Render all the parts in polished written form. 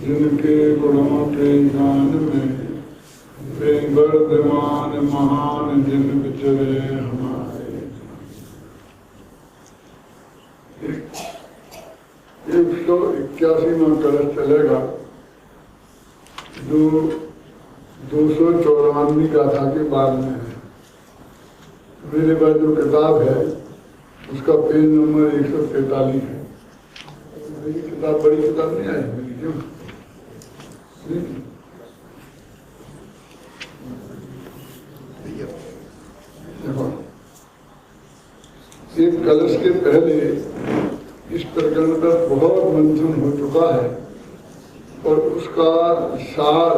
जिनके गुणों के गान में प्रेम वर्धमान महान जिन विचरे हमारे। 181वां कलश चलेगा जो 294वीं गाथा के बाद में है। मेरे पास जो किताब है उसका पेज नंबर 143 है। किताब बड़ी किताब नहीं आई मेरी, क्यों? एक कलश के पहले इस प्रकरण पर बहुत मंथन हो चुका है और उसका सार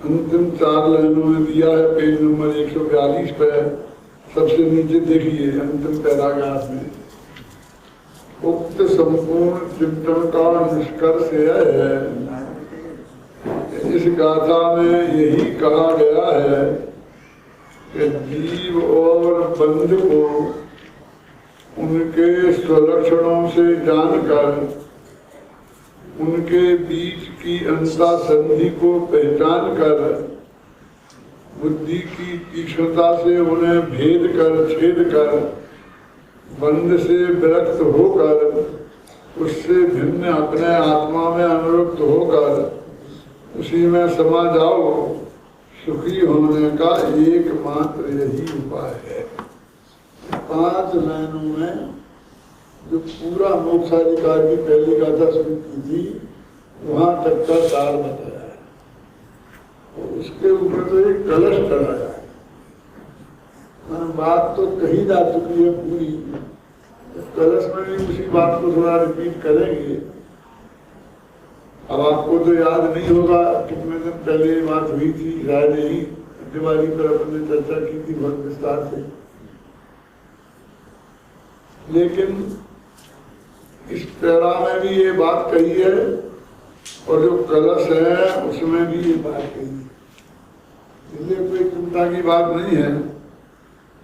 अंतिम 4 लाइनों में दिया है पेज नंबर 142 पर। सबसे नीचे देखिए अंतिम पैराग्राफ में उक्त संपूर्ण चिंतन का निष्कर्ष यह है, इस गाथा में यही कहा गया है कि जीव और बंध को उनके स्वलक्षणों से जानकर उनके बीच की अंता संधि को पहचान कर बुद्धि की तीक्ष्णता से उन्हें भेद कर छेद कर बंध से विरक्त होकर उससे भिन्न अपने आत्मा में अनुरक्त होकर उसी में समा जाओ। सुखी होने का एकमात्र यही उपाय है। 5 लाइनों में जो पूरा मोक्षाधिकार की पहली गाथा शुरू की थी वहां तक का सार बताया है और उसके ऊपर तो एक कलश चढ़ाया है। बात तो कही जा चुकी है पूरी, कलश में भी उसी बात को थोड़ा रिपीट करेंगे। अब आपको तो याद नहीं होगा कितने दिन पहले ये बात हुई थी, शायद यही दिवाली पर अपने चर्चा की थी बहुत विस्तार से। लेकिन इस पैरा में भी ये बात कही है और जो कलश है उसमें भी ये बात कही है, इसलिए कोई चिंता की बात नहीं है।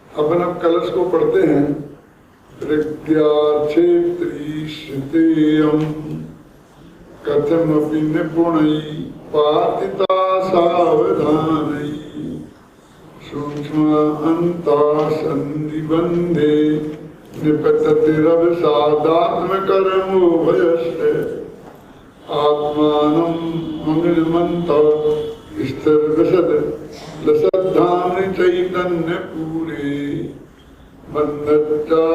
अपन अब कलश को पढ़ते हैं। प्रज्ञा क्षेत्री श्रुतेयम कथमपि निपुणै पातिता सावधानै सूक्ष्म अन्ता संधिबन्धे निपततिरवसादात्मकर्मो भयस्य आत्मानं मंगलमन्तौ स्थिरविशद लसद्धाम चैतन्य पूरे बंधा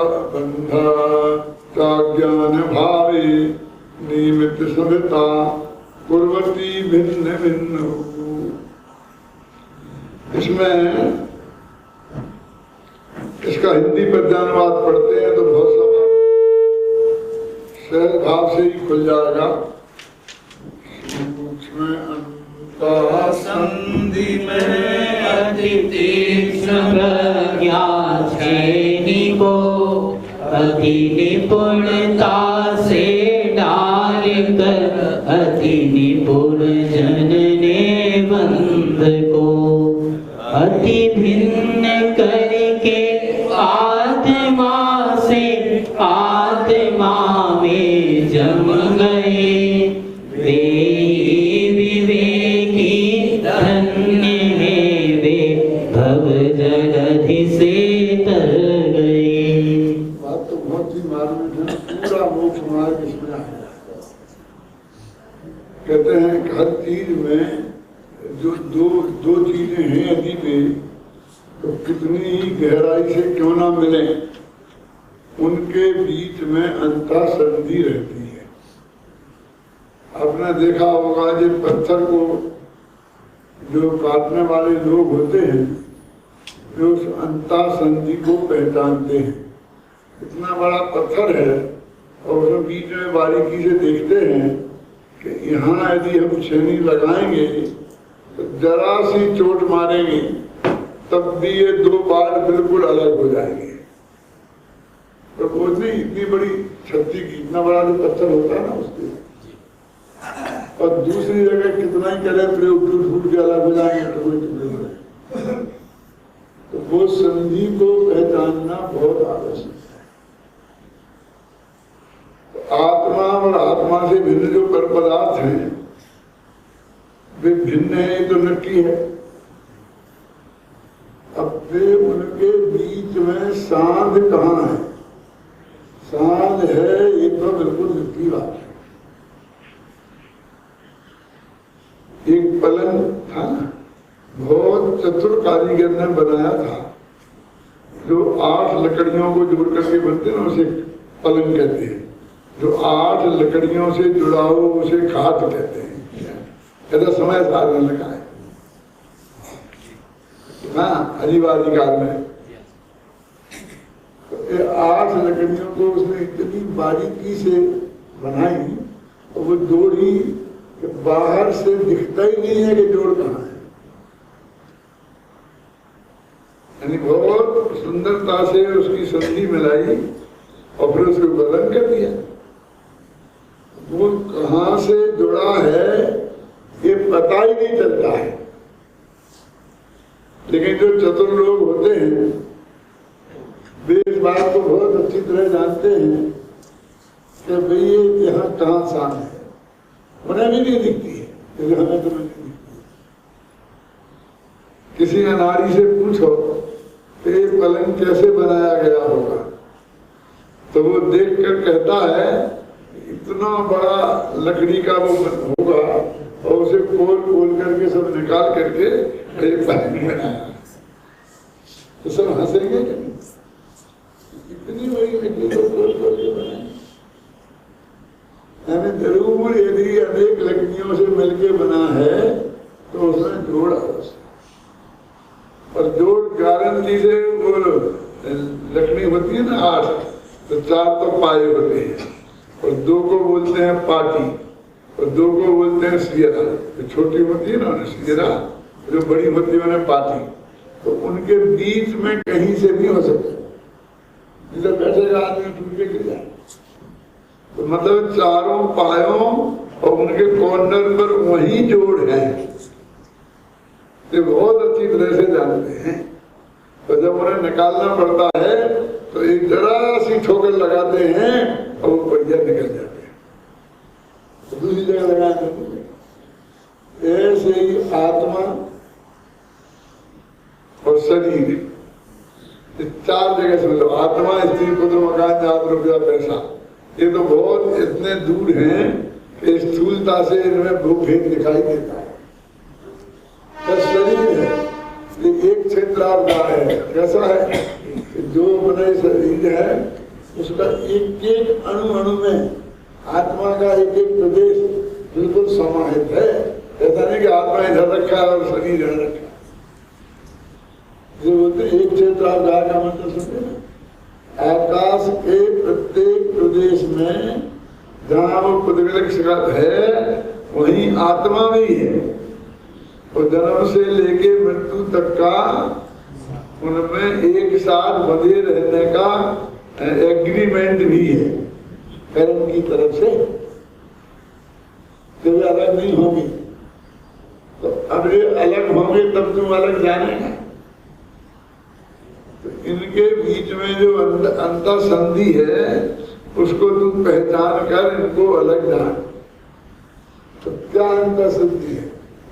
ज्ञान भावे नियमित सभ्यता कुर्वती भिन्न भिन्न। इसमें इसका हिंदी पद्यानुवाद पढ़ते हैं तो बहुत सा सहज भाव से ही खुल जाएगा। संधि में अति तीक्ष्ण प्रज्ञा छेनी को अति निपुणता से डाल कर अति निपुण जन ने बंध को अति भिन्न करके आत्मा से आत्मा में जम गए। वे विवेकी धन्य है वे भव जलधि से तर गए। बात तो बहुत ही मार्मिक है, पूरा मोक्ष मार्ग इसमें आया। कहते हैं कि हर चीज में जो दो चीजें हैं यदि पे तो कितनी ही गहराई से क्यों ना मिले उनके बीच में अंता संधि रहती है। आपने देखा होगा जो पत्थर को जो काटने वाले लोग होते हैं वे उस अंता संधि को पहचानते हैं। इतना बड़ा पत्थर है और उसमें बीच में बारीकी से देखते हैं कि यहाँ यदि हम छेनी लगाएंगे तो जरा सी चोट मारेंगे तब भी ये 2 बार बिल्कुल अलग हो जाएंगे। तो वो इतनी बड़ी छत्ती की इतना बड़ा जो पत्थर होता है ना उसके, और दूसरी जगह कितना ही करे प्रयोग टूट के अलग हो जाएंगे तो कोई टुकड़े हो जाए। तो वो संधि को पहचानना बहुत आवश्यक है। तो आत्मा और आत्मा से भिन्न जो पर पदार्थ हैं वे भिन्न है, ये तो नक्की है। अब वे उनके बीच में सांध कहाँ है? सांध है, ये तो बिल्कुल नक्की बात है। एक पलंग था ना, बहुत चतुर कारीगर ने बनाया था, जो 8 लकड़ियों को जोड़ करके बनते हैं ना, उसे पलंग कहते हैं। जो 8 लकड़ियों से जुड़ा हो उसे खाट कहते हैं। ऐसा समय साधन लगा है। हाँ, अजीबादी काल में 8 लकड़ियों को उसने इतनी बारीकी से बनाई और वो जोड़ी कि बाहर से दिखता ही नहीं है कि जोड़ कहाँ है। यानी बहुत सुंदरता से उसकी संधि मिलाई और फिर उसको बदन कर दिया। वो कहाँ से जुड़ा है ये पता ही नहीं चलता है। लेकिन जो चतुर लोग होते हैं वे इस बात को बहुत अच्छी तरह जानते हैं कि भाई ये यहाँ कहाँ सांध है। उन्हें भी नहीं दिखती है, हमें तो नहीं दिखती। किसी अनाड़ी से पूछो कि ये पलंग कैसे बनाया गया होगा, तो वो देखकर कहता है इतना बड़ा लकड़ी का वो होगा और उसे खोल करके सब निकाल करके एक पलंग बनाया। तो सब हंसेंगे कि इतनी बड़ी लकड़ी को खोल के बनाया। यानी जरूर यदि अनेक लकड़ियों से मिलके बना है तो उसमें जोड़ और जोड़ गारंटी से वो लकड़ी होती है ना 8, तो 4 तो पाए होते हैं और 2 को बोलते हैं पाटी और 2 को बोलते हैं सियरा। जो छोटी होती है ना सियरा, जो बड़ी होती है उन्हें पाटी। तो उनके बीच में कहीं से भी हो सकता है, जिधर बैठेगा आदमी टूट के गिर जाए। तो मतलब 4 पायों और उनके कॉर्नर पर वही जोड़ है। ये बहुत अच्छी तरह से जानते हैं। तो जब उन्हें निकालना पड़ता है तो एक जरा सी ठोकर लगाते हैं और वो बढ़िया निकल जाते हैं, तो दूसरी जगह लगाते हैं। ऐसे ही आत्मा और शरीर, 4 जगह से मतलब आत्मा, स्त्री, पुत्र, मकान, जात, रुपया, पैसा, ये तो बहुत इतने दूर हैं कि स्थूलता से इनमें भेद दिखाई देता है। पर शरीर है, ये एक क्षेत्र आपका है। कैसा है? जो अपने शरीर है उसका एक एक अणु में आत्मा का एक एक प्रदेश बिल्कुल समाहित है। ऐसा नहीं कि आत्मा इधर रखा है और शरीर इधर रखा है। जो बोलते एक क्षेत्र आप गाय का मतलब सुनते ना, आकाश के प्रत्येक प्रदेश में जहाँ वो पुद्गलिक है वहीं आत्मा भी है। और जन्म से लेके मृत्यु तक का उनमें एक साथ बंधे रहने का एग्रीमेंट भी है कर्म की तरफ से, तो वे अलग नहीं होंगे। तो अब ये अलग होंगे तब तुम अलग जानेगा। तो इनके बीच में जो अंतर संधि है उसको तुम पहचान कर इनको अलग जान। तो क्या अंतर संधि है?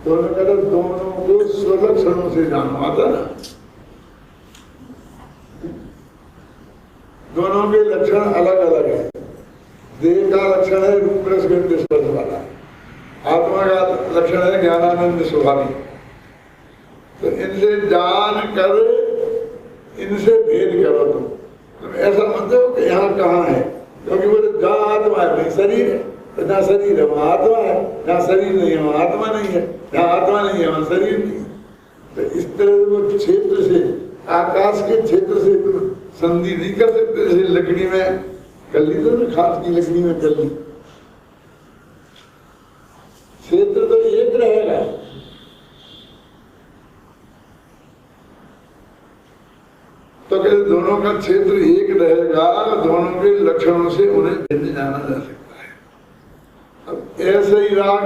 दोनों कहते दोनों को स्वलक्षणों से जानो। आता ना, दोनों के लक्षण अलग अलग है। देह का लक्षण है रूप रस गंध स्पर्श वाला, आत्मा का लक्षण है ज्ञानानंद स्वभावी। तो इनसे जान कर इनसे भेद करो। तुम ऐसा मत हो कि यहाँ कहाँ है, क्योंकि बोले जहाँ आत्मा है वही शरीर है, जहाँ शरीर है वहाँ आत्मा है, जहाँ शरीर नहीं है वहाँ आत्मा नहीं है, जहाँ आत्मा नहीं है वहाँ शरीर नहीं है। तो इस तरह वो क्षेत्र से, आकाश के क्षेत्र से तुम संधि नहीं कर सकते। जैसे लकड़ी में कर ली तो ना, खाद की लकड़ी में कर ली, क्षेत्र तो एक रहेगा। तो कहते दोनों का क्षेत्र एक रहेगा, दोनों के लक्षणों से उन्हें भिन्न जाना जा सकता है। अब ऐसे ही राग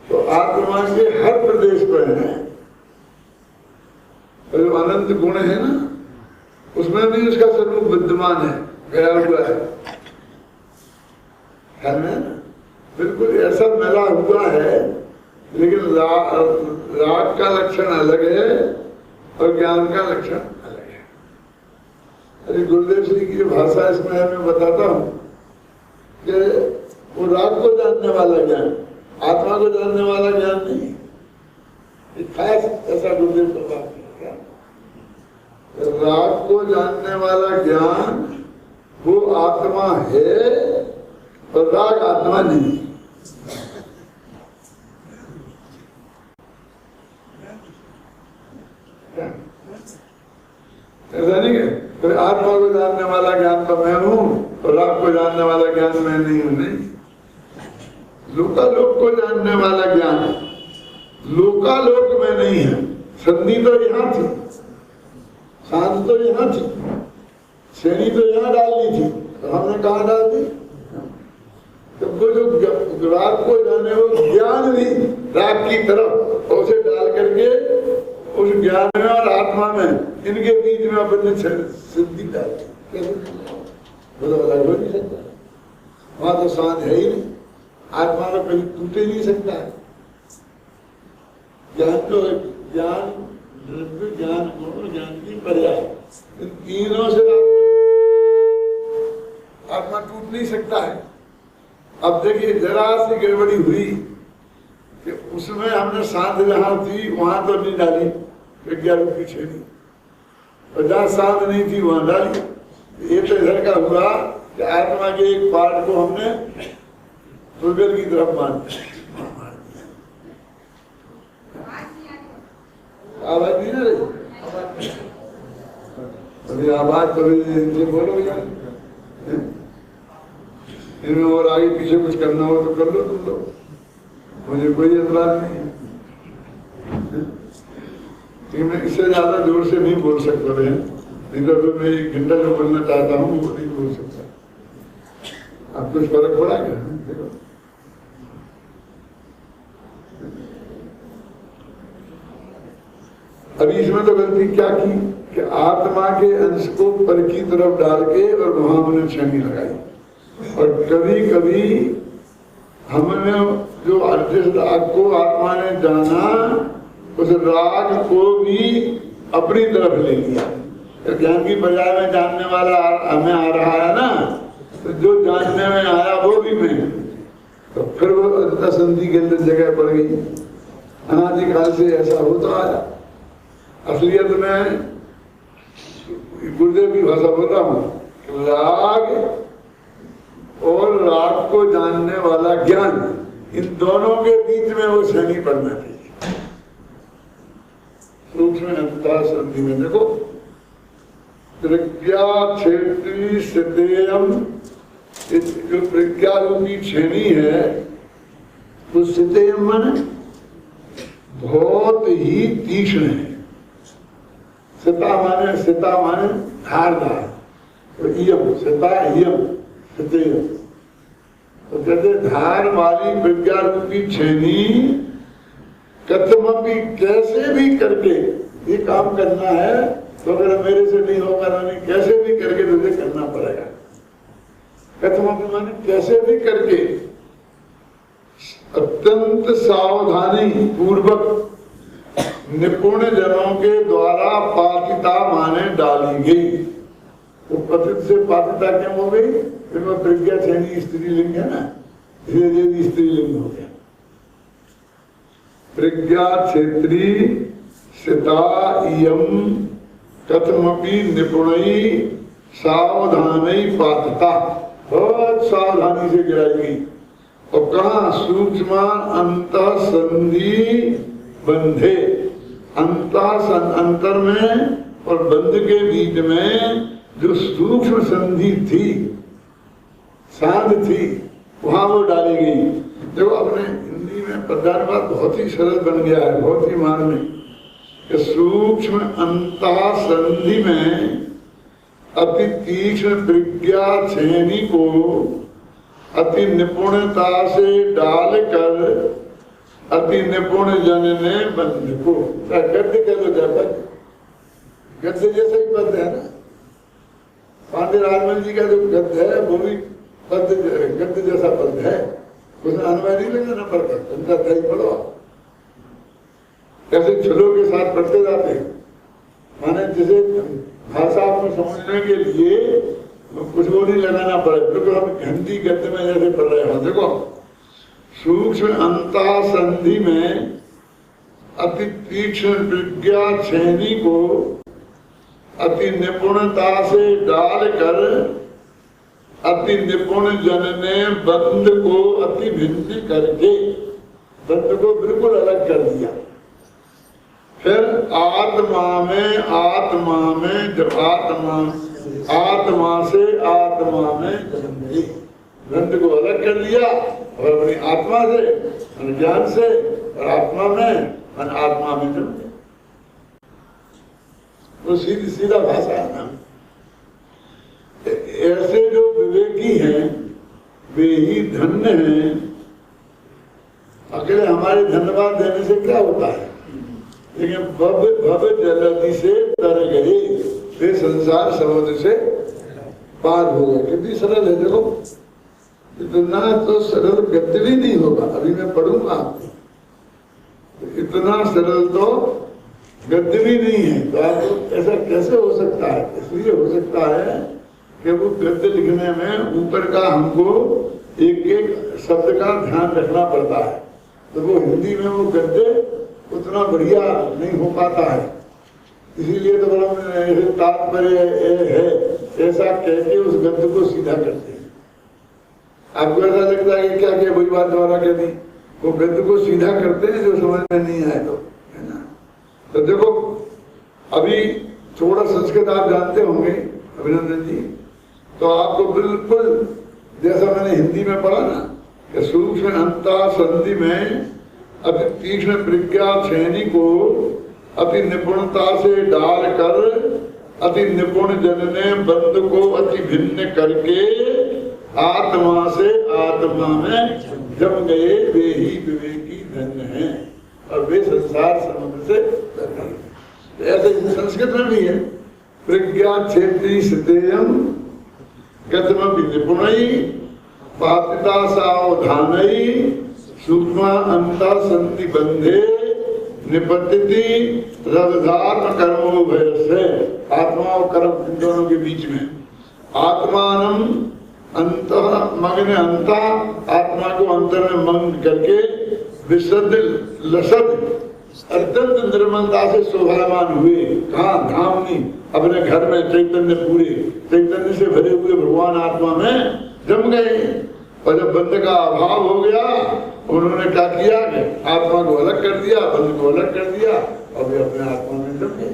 तो आत्मा के हर प्रदेश पर है। जो अनंत गुण है ना, उसमें भी उसका स्वरूप विद्यमान है, गया हुआ है ना? बिल्कुल ऐसा मिला हुआ है लेकिन राग का लक्षण अलग है और ज्ञान का लक्षण अलग है। अरे गुरुदेव श्री की भाषा इसमें मैं बताता हूँ कि वो राग को जानने वाला ज्ञान, आत्मा को जानने वाला ज्ञान नहीं। खास ऐसा गुरुदेव का बात किया, राग को जानने वाला ज्ञान वो आत्मा है और राग आत्मा नहीं। ऐसा नहीं है तो आत्मा को जानने वाला ज्ञान तो मैं हूं और राग को जानने वाला ज्ञान मैं नहीं हूं। नहीं, लोकालोक को जानने वाला ज्ञान लोकालोक में नहीं है। संधि तो यहाँ थी, सांध तो यहाँ थी, श्रेणी तो यहाँ डालनी थी, तो हमने कहाँ डाल दी? तो वो जो राग को जाने वो ज्ञान भी राग की तरफ उसे डाल करके उस ज्ञान में और आत्मा में इनके बीच में अपने सिद्धि डाल वो तो अलग हो नहीं सकता। वहां तो सांध है ही नहीं, आत्मा में कभी टूट ही नहीं सकता है। ज्ञान तो ज्ञान द्रव्य ज्ञान गुण ज्ञान की पर्याय, इन तीनों से आत्मा टूट नहीं सकता है। अब देखिए जरा सी गड़बड़ी हुई कि उसमें हमने सांध जहां थी वहां तो नहीं डाली विज्ञान की छेड़ी, और जहां सांध नहीं थी वहां डाली। ये तो इधर का हुआ कि आत्मा के एक पार्ट को हमने पूर्वल की तरफ मान दिया। आवाज नहीं ना रही, अभी आवाज कभी बोलो यार, इनमें और आगे पीछे कुछ करना हो तो कर लो तुम लोग, मुझे कोई एतराज नहीं है। मैं इससे ज्यादा जोर से नहीं बोल सकता रहे, नहीं तो मैं एक घंटा जो बोलना चाहता हूँ वो नहीं बोल सकता। अब कुछ फर्क पड़ा क्या? देखो अभी इसमें तो गलती क्या की कि आत्मा के अंश को पर की तरफ डाल के और वहां हमने छेनी लगाई। और कभी कभी हमने जो जिस राग को आत्मा ने जाना उस राग को भी अपनी तरफ ले लिया। तो ज्ञान की बजाय में जानने वाला हमें आ रहा है ना, तो जो जानने में आया वो भी मैं, तो फिर वो अंतःसंधि के अंदर जगह पड़ गई। अनादिकाल से ऐसा होता आया। असलियत में गुरुदेव की भाषा बोल रहा हूँ, राग और राग को जानने वाला ज्ञान, इन दोनों के बीच में वो श्रेणी पड़ना चाहिए। सूक्ष्म अंतःसंधि में देखो, प्रज्ञा क्षेत्री सिद्धेयम, जो प्रज्ञा रूपी श्रेणी है वो सिद्धेयम माने बहुत ही तीक्ष्ण है। सिता माने धारदार, तो इयम सिता इयम सिद्धेयम, तो कहते धार वाली प्रज्ञा रूपी छेनी कथमपि कैसे भी करके ये काम करना है, तो अगर मेरे से नहीं होगा नहीं, कैसे भी करके तुझे करना पड़ेगा। कथमपि माने कैसे भी करके अत्यंत सावधानी पूर्वक निपुण जनों के द्वारा पातिता माने डाली गई। तो पतित से पातिता क्यों हो गई? फिर प्रज्ञा छेनी स्त्रीलिंग है ना, धीरे धीरे स्त्रीलिंग हो गया। प्रज्ञा क्षेत्री सिता इयम कथमपि निपुणई सावधानी पातिता, बहुत सावधानी से गिराई गई। और कहा? सूक्ष्म अंतःसंधि बंधे, अंतर में और बंध के बीच में जो सूक्ष्म संधि थी, सांध थी, वहां वो डाली गई। देखो अपने हिंदी में पदानुवाद बहुत ही सरल बन गया है, बहुत ही मार्मिक, कि सूक्ष्म अंतःसंधि में अति तीक्ष्ण प्रज्ञा छेनी को अति निपुणता से डालकर अति निपुण जन ने बंध को, गद्य कह लो, गद्य जैसा ही पद है ना। पांडे राजमल जी का जो गद्य है वो भी गद्य जैसा पद है, उसमें अनुवाद नहीं लगना नंबर पर, उनका दही पढ़ो ऐसे छलों के साथ पढ़ते जाते हैं। माने जिसे भाषा में समझने के लिए कुछ वो नहीं लगाना पड़े, बिल्कुल हम हिंदी गद्य में जैसे पढ़ रहे हो। देखो सूक्ष्म अंतः संधि में अति तीक्ष्ण प्रज्ञा छेनी को अति निपुणता से डालकर अति निपुण जन ने बंद को अति भिन्न करके बंद को बिल्कुल अलग कर दिया। फिर आत्मा में जब आत्मा से आत्मा में जन्म गई, बंद को अलग कर दिया और अपनी आत्मा से ज्ञान से और आत्मा में जन्म गई। वो सीधी सीधा भाषा है ना। ऐसे जो विवेकी हैं वे ही धन्य हैं। अकेले हमारे धन्यवाद देने से क्या होता है, लेकिन भव जलधि से तर गए, वे संसार समुद्र से पार हो गए। कितनी सरल है देखो, इतना तो सरल गद्य भी नहीं होगा। अभी मैं पढ़ूंगा आपको, इतना सरल तो गद्य भी नहीं है। तो आपको ऐसा कैसे हो सकता है? इसलिए हो सकता है कि वो गद्य लिखने में ऊपर का हमको एक एक शब्द का ध्यान रखना पड़ता है। तो वो हिंदी में वो गद्य उतना बढ़िया नहीं हो पाता है। इसीलिए तो बड़ा तात्पर्य है ऐसा कह के उस गद्य को सीधा करते हैं। आपको ऐसा लगता है कि क्या क्या वही बात द्वारा कह दी, वो गद्य को सीधा करते हैं जो समझ में नहीं आए तो, है ना। तो देखो अभी थोड़ा संस्कृत आप जानते होंगे अभिनंदन जी, तो आपको बिल्कुल जैसा मैंने हिंदी में पढ़ा ना कि सूक्ष्म अंतः संधि में अति तीक्ष्ण प्रज्ञा छेनी को अति निपुणता से डालकर अति निपुण जन ने बंद को अति भिन्न करके आत्मा से आत्मा में जम गए, वे ही विवेकी धन्य हैं और वे संसार समुद्र से तर गए। ऐसे संस्कृत में भी है, प्रज्ञा क्षेत्री स्थितेयम गतमपि निपुणई पातिता सावधानई सूक्ष्म अंतः संधि बंधे निपतिति रवधात्म कर्मो भयस्य। आत्मा और कर्म इन दोनों के बीच में आत्मानम अंतः मग्न अंता, आत्मा को अंतर में मग्न करके विशुद्ध लसद अत्यंत निर्मलता से शोभायमान हुए। कहाँ? धाम नहीं, अपने घर में चैतन्य पूरे चैतन्य से भरे हुए भगवान आत्मा में जम गए। और जब बंद का अभाव हो गया उन्होंने क्या किया कि आत्मा को अलग कर दिया, बंद को अलग कर दिया और वे अपने आत्मा में जम गए।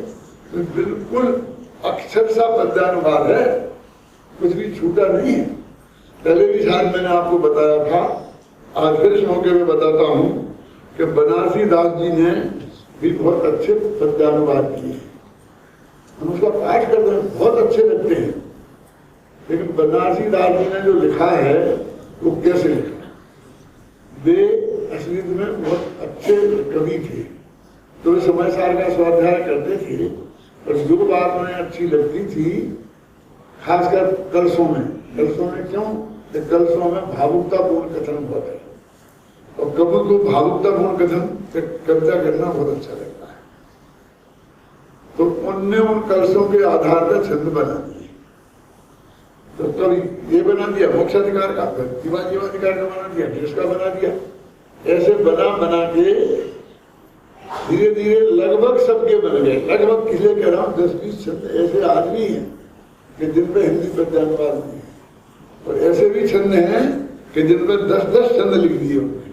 तो बिल्कुल अक्षर सा पद्यानुवाद है, कुछ भी छूटा नहीं है। पहले भी शायद मैंने आपको बताया था, आज फिर इस मौके में बताता हूँ कि बनारसी दास जी ने भी बहुत अच्छे पद्यानुवाद किए। हम उसका पाठ करते हैं, बहुत अच्छे लगते हैं। लेकिन बनारसी दास जी ने जो लिखा है वो कैसे लिखा? वे असलियत में बहुत अच्छे कवि थे, तो वे समय सार का स्वाध्याय करते थे और जो बात उन्हें अच्छी लगती थी खासकर कलशों में क्यों? कलशों में भावुकतापूर्ण कथन बहुत है और कवि को भावुकतापूर्ण कथन कविता करना बहुत अच्छा लगता है। तो उनने उन कलशों के आधार पर छंद बना दिए। तो कभी ये बना दिया मोक्षाधिकार का, जीवाधिकार का बना दिया, जिसका बना दिया, ऐसे बना के धीरे धीरे लगभग सबके बन गए। लगभग किसी कह रहा हूँ 10-20 छंद ऐसे आदमी हैं कि जिन पे हिंदी पद्यानुवाद नहीं है, और ऐसे भी छंद हैं कि जिन पर 10-10 छंद लिख दिए उन्होंने।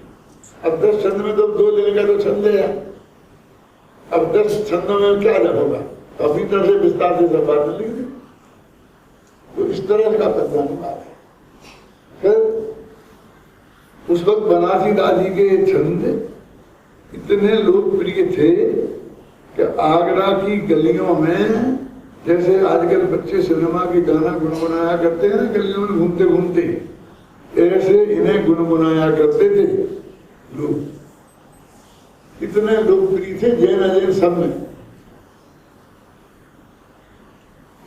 अब 10 छंद में तो 2 लेने का तो छंद है, अब 10 छंदों में क्या जब होगा? तो अभी तरह से विस्तार से सब बातें लिख दी। तो इस तरह का पद्यानुवाद है। फिर उस वक्त बनारसी दास जी के छंद इतने लोकप्रिय थे कि आगरा की गलियों में जैसे आजकल बच्चे सिनेमा के गाना गुनगुनाया करते हैं ना, गलियों में घूमते घूमते, ऐसे इन्हें गुनगुनाया करते थे लोग। इतने लोकप्रिय थे जैन अजैन सब में।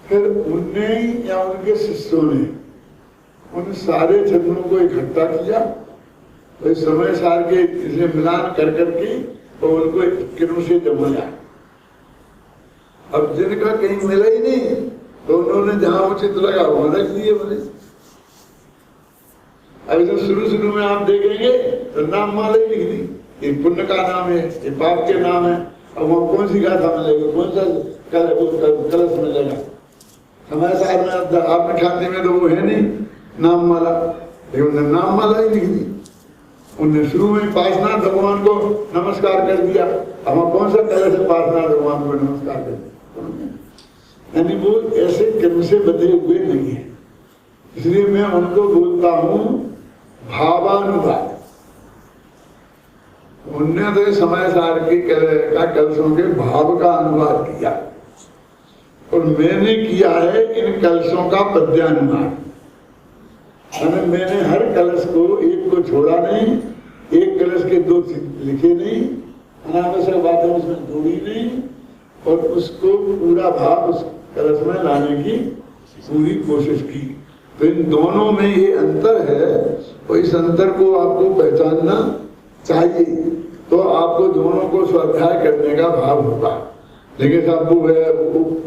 फिर उनने या उनके शिष्यों ने उन सारे छंदों को इकट्ठा किया, तो समय सार के इसे मिलान कर करके और उनको किरण से जमाया। अब जिनका कहीं मिला ही नहीं तो उन्होंने जहां उचित लगा वहां रख दिए बोले। अब जब शुरू में आप देखेंगे तो नाम माला ही लिख दी, ये पुण्य का नाम है, ये पाप के नाम है। अब वहां कौन सी गाथा मिलेगी, कौन सा कलश मिलेगा? हमारे साथ में आपने खाते में तो वो है नहीं नाम माला, लेकिन उन्होंने नाम माला ही लिख दी। उन्होंने शुरू में पार्श्वनाथ भगवान को नमस्कार कर दिया। हम कौन सा कलश है पार्श्वनाथ भगवान को नमस्कार कर दिया? यानी वो ऐसे कर्म से बधे हुए नहीं है, इसलिए मैं उनको बोलता हूं भावानुवाद। उनने तो समय सार की कलशों के भाव का अनुवाद किया और मैंने किया है इन कलशों का पद्यानुवाद। मैंने हर कलश को एक को छोड़ा नहीं, एक कलश के दो लिखे नहीं, अनावश्यक बातें उसमें जोड़ी नहीं और उसको पूरा भाव उस कलश में लाने की पूरी कोशिश की। तो इन दोनों में ये अंतर है और इस अंतर को आपको पहचानना चाहिए, तो आपको दोनों को स्वाध्याय करने का भाव होगा। लेकिन साहब वो है,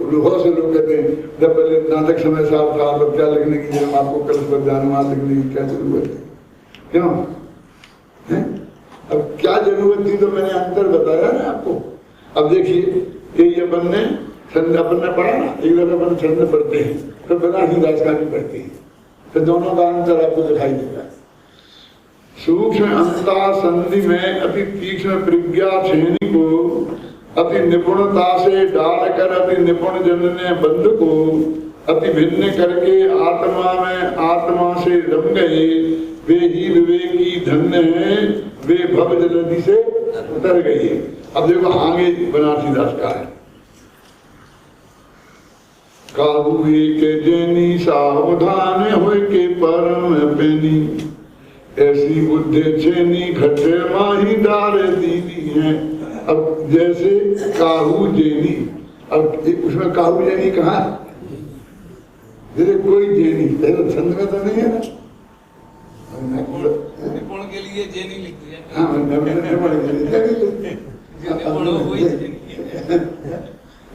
बहुत से लोग कहते हैं जब पहले नाटक समय साहब था तो क्या लिखने की जरूरत, आपको कलश पर जानवाद लिखने की क्या जरूरत है? क्यों है? अब क्या जरूरत थी तो मैंने अंतर बताया ना आपको। अब देखिए ये अपन ने पढ़ा ना, एक बार अपन छंद पढ़ते हैं तो बनारसी दास का भी पढ़ते हैं, तो दोनों का अंतर आपको दिखाई देता है। सूक्ष्म अंता संधि में अति तीक्ष्ण प्रज्ञा छेनी को अति निपुणता से डालकर अति निपुण जन ने बंध को अति भिन्न करके आत्मा में आत्मा से रम गए, वे ही विवेकी धन्य हैं, वे भव जलधि से उतर गए। अब देखो आगे बनारसी दास का है, काहू के जैनी सावधान हो के परम पेनी, ऐसी बुद्धि छेनी घटे माही डारे दीनी है। अब जैसे काहू जैनी, अब उसमें काहू जैनी कहाँ है? जैसे कोई जैनी छंद में तो नहीं है ना, निपुण के लिए जैनी लिख दिया। हाँ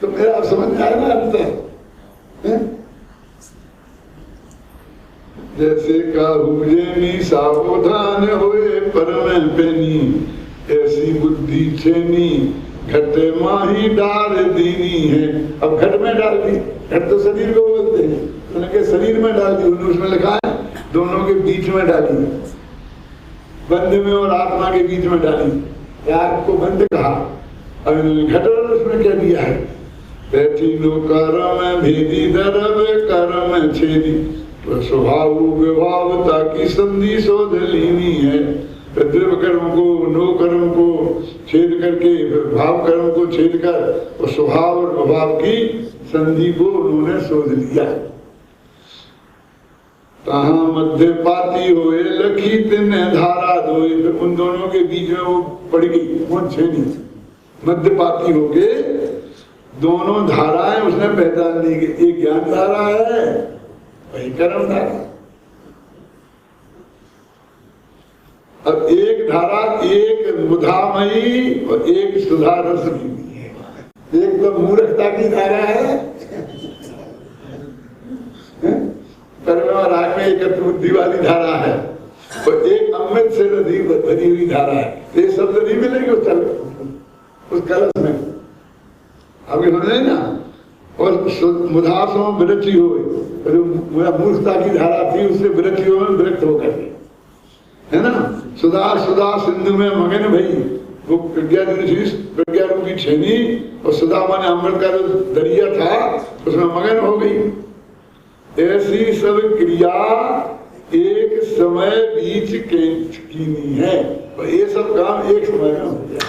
तो मेरा आप समझ में आया ना अंतर? जैसे काहू जैनी सावधान होए परम पेनी, ऐसी बुद्धि छेनी घटे माही डाल दीनी है। अब घट में डाल दी, घट तो शरीर को बोलते हैं, उनके शरीर में डाल दी, उसमें लिखा है दोनों के बीच में डाली, बंद में और आत्मा के बीच में डाली। आग को बंद कहा, अब घट उसमें क्या दिया है? बैठी लो कर्म भेदी दरब कर्म छेदी, स्वभाव विभाव ताकि संधि शोध लीनी है। द्रव्य कर्म को नो कर्म को छेद करके भाव कर्म को छेद कर और स्वभाव और विभाव की संधि को उन्होंने शोध लिया। तहाँ मध्य पाती हुए लखी तिन्ने धारा धोए, उन दोनों के बीच में वो पड़ गई कौन छेनी, मध्य पाती हो गए दोनों धाराएं उसने पहचान ली कि एक ज्ञान धारा है वही कर्म धारा। अब एक धारा एक मुधामयी और एक सुधा रस की भी है। एक तो मूर्खता की धारा है, कर्म और राग में एकत्र बुद्धि वाली धारा है, और एक अमृत से भरी हुई धारा है। ये शब्द नहीं मिलेंगे उस कलश में, अभी समझे ना। और मुधासों विरक्ति हो, मूर्खता की धारा थी उससे विरक्ति हो विरक्त होकर के, है ना। सुधा सुधा सिंधु में मगन भई, वो प्रज्ञा रूपी छेनी और सुधा माने अमृत का जो दरिया था उसमें मगन हो गई। ऐसी सब क्रिया एक समय बीच कीनी है, और ये सब काम एक समय में हो गया।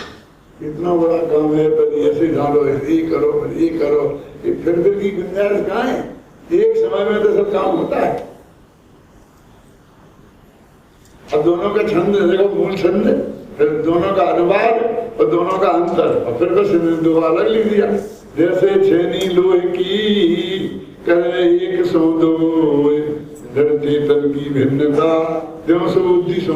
इतना बड़ा काम है, पहले ऐसे डालो, ये करो, ये करो, ये फिर की गुंजाइश कहाँ है? एक समय में तो सब काम होता है। अब दोनों का छंद देखो, मूल छंद, फिर दोनों का अनुवाद और दोनों का अंतर, और फिर बस दो अलग लिख दिया। जैसे छेनी लोहे की करे एक सौ दो, जड़ चेतन की भिन्नता जो सो बुद्धि सो।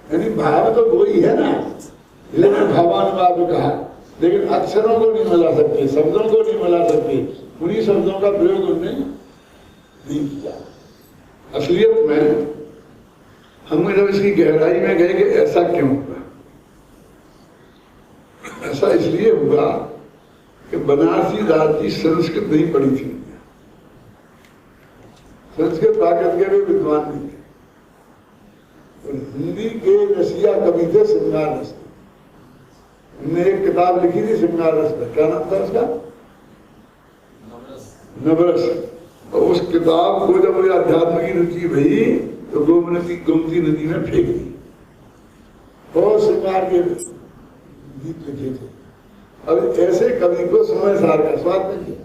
यानी भाव तो वही है ना, लेकिन भावानुवाद कहा, लेकिन अक्षरों को नहीं मिला सकते, शब्दों को नहीं मिला सकते, उन्हीं शब्दों का प्रयोग उन्होंने नहीं किया। असलियत में हम जब इसकी गहराई में गए कि ऐसा क्यों हुआ, ऐसा इसलिए हुआ कि बनारसी दास जी संस्कृत नहीं पढ़ी थी, संस्कृत प्राकृत के भी विद्वान नहीं थे, और हिंदी के रसिया कवि थे श्रृंगार रस। उन्होंने एक किताब लिखी थी श्रृंगार रस में, क्या नाम था उसका? नवरस। और उस किताब को जब अध्यात्म की रुचि भई तो गोमती नदी में फेंक दी, और श्रृंगार के गीत लिखे थे। अब ऐसे कवि को समय सार का स्वाद नहीं किया।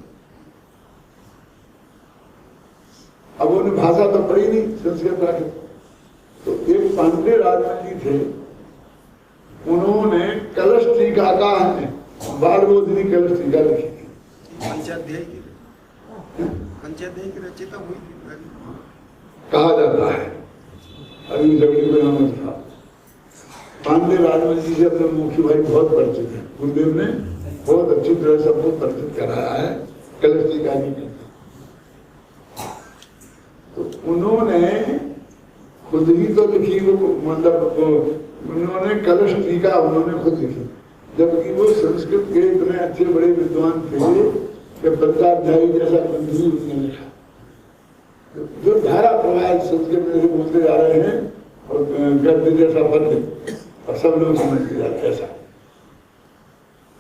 अब उन्हें भाषा तो पढ़ी नहीं संस्कृत प्राकृत, तो एक पांडे राजमल जी थे, उन्होंने कलश टीका का है, बारबोधनी कलश टीका लिखी थी। पंचाध्यायी की रचयिता हुई कहा जाता है। अभी झगड़ी में नाम था, पांडे राजमल जी से अपने मुखी भाई बहुत परिचित है, गुरुदेव ने बहुत अच्छी तरह सबको परिचित कराया है कलश टीका की। तो उन्होंने खुद ही तो लिखी, वो मतलब उन्होंने कलश टीका उन्होंने खुद लिखी, जबकि वो संस्कृत के इतने अच्छे बड़े विद्वान थे कि पंचाध्यायी जैसा ग्रंथ ही उसने लिखा। जो धारा प्रवाह संस्कृत में से बोलते जा रहे हैं, और गद्य जैसा पद्य, और सब लोग समझ के जाते ऐसा।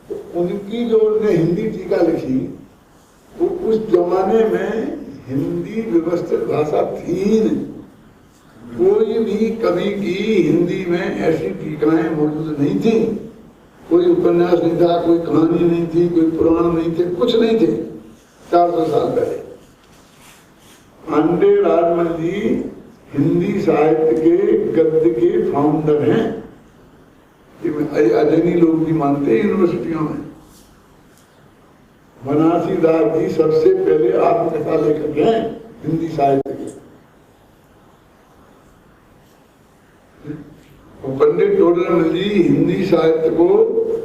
तो उनकी जो उन्होंने हिंदी टीका लिखी, वो उस जमाने में हिंदी व्यवस्थित भाषा थी नहीं, कोई भी कवि की हिंदी में ऐसी टीकाएं मौजूद नहीं थी, कोई उपन्यास नहीं था, कोई कहानी नहीं थी, कोई पुराण नहीं थे, कुछ नहीं थे। 400 साल पहले पांडे राजमल जी हिंदी साहित्य के गद्य के फाउंडर हैं, अजनी लोग भी मानते हैं यूनिवर्सिटियों में। बनारसी दास जी सबसे पहले आत्मकथा लेखक हैं हिंदी साहित्य के। पंडित टोडरमल जी हिंदी साहित्य को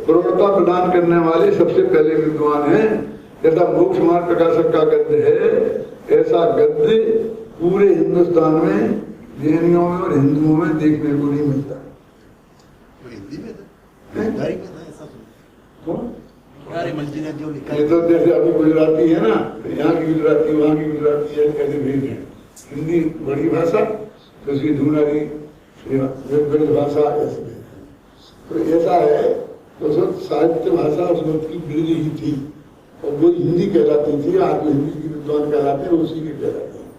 प्रौढ़ता प्रदान करने वाले सबसे पहले विद्वान हैं। जैसा मोक्ष मार्ग प्रकाशक का गद्य है, ऐसा गद्य पूरे हिंदुस्तान में जैनियों में और हिंदुओं में देखने को नहीं मिलता। हिंदी में जो लिखा ये तो जैसे अभी गुजराती है ना, यहाँ की गुजराती वहाँ की गुजराती है, कैसे भेज है। हिंदी बड़ी भाषा तो उसकी धुनारी ब्रज भाषा ऐसे, तो ऐसा है। तो सब साहित्य भाषा उस वक्त की ब्रज ही थी, और वो हिंदी कहलाती थी। आज हिंदी की विद्वान कहलाते हैं, उसी के कहलाते हैं।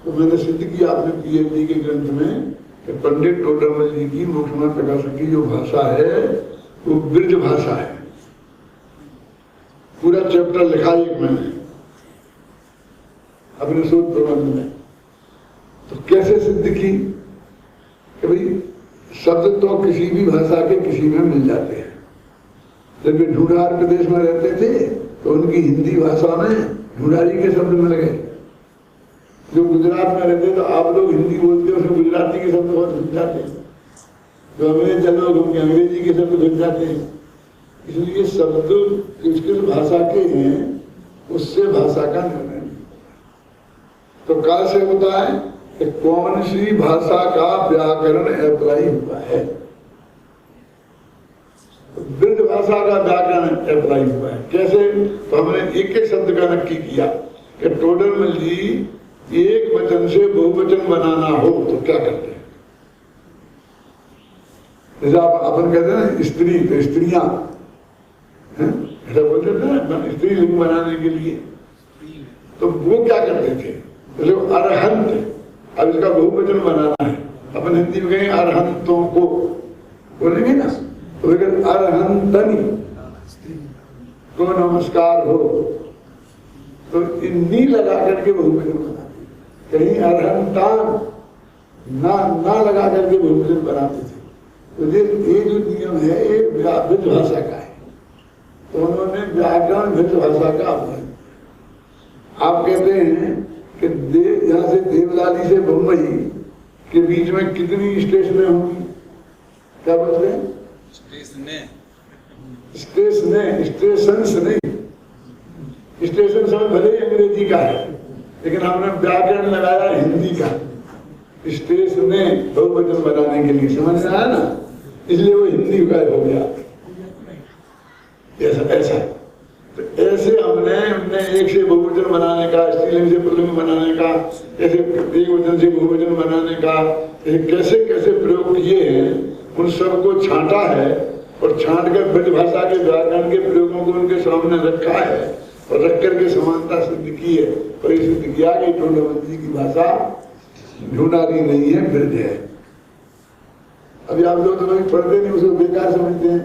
तो मैंने सिद्ध किया अपने PhD के ग्रंथ में कि पंडित टोडरमल जी की मोक्षमार्ग प्रकाशक की जो भाषा है वो ब्रज भाषा है। पूरा चैप्टर लिखा एक मैंने अपने शोध प्रबंध में। तो कैसे सिद्ध की कि भाई शब्द तो किसी भी भाषा के किसी में मिल जाते हैं। जब वे ढूंढार प्रदेश में रहते थे तो उनकी हिंदी भाषा में ढूंढारी के शब्द मिल गए। जो गुजरात में रहते तो आप लोग हिंदी बोलते हो, उसमें गुजराती के शब्द बहुत घुस जाते हैं। जो अंग्रेज लोग उनके अंग्रेजी के शब्द घुस जाते हैं। इसलिए शब्द किस भाषा के हैं उससे भाषा का निर्णय नहीं होता। तो काल से होता है कि कौन सी भाषा का व्याकरण अप्लाई हुआ है। ब्रज भाषा का व्याकरण अप्लाई हुआ है। कैसे? तो हमने एक एक शब्द का नक्की किया कि टोडरमल जी एक वचन से बहुवचन बनाना हो तो क्या करते हैं। जैसे आप अपन कहते हैं ना स्त्री, तो स्त्रियां ऐसा बोलते थे ना स्त्रीलिंग बनाने के लिए, तो वो क्या करते थे, जैसे अरहंत, अब इसका बहुवचन बनाना है, अपन हिंदी में कहेंगे अरहंतों को बोलेंगे ना, तो अरहंतनी को नमस्कार हो, तो नी लगा करके बहुवचन बनाते, कहीं अरहंतान ना लगा करके बहुवचन बनाते थे। तो ये जो नियम है ये ब्रज भाषा का है। तो उन्होंने व्याकरण ब्रज भाषा का अपनाया। आप कहते हैं कि यहाँ से देवलाली से बम्बई के बीच में कितनी स्टेशनें होंगी, क्या बोलते हैं? स्टेशंस नहीं। स्टेशन शब्द भले ही अंग्रेजी का है, लेकिन हमने व्याकरण लगाया हिंदी का। स्टेशन ने बहुवचन बनाने के लिए, समझ में आया ना, इसलिए वो हिंदी का हो गया। ऐसा तो ऐसे हमने एक से बहुवचन बनाने का, स्त्रीलिंग से पुल्लिंग बनाने का, ऐसे एक वचन से बहुवचन बनाने का, कैसे कैसे प्रयोग किए हैं, उन सबको छांटा है और छांट कर ब्रजभाषा के व्याकरण के प्रयोगों को उनके सामने रखा है और रख करके समानता सिद्ध की है। और ये सिद्ध किया कि टोंडमन जी की भाषा ढूंढारी नहीं है, ब्रज है। अभी आप लोग तो कभी पढ़ते नहीं, उसको बेकार समझते हैं।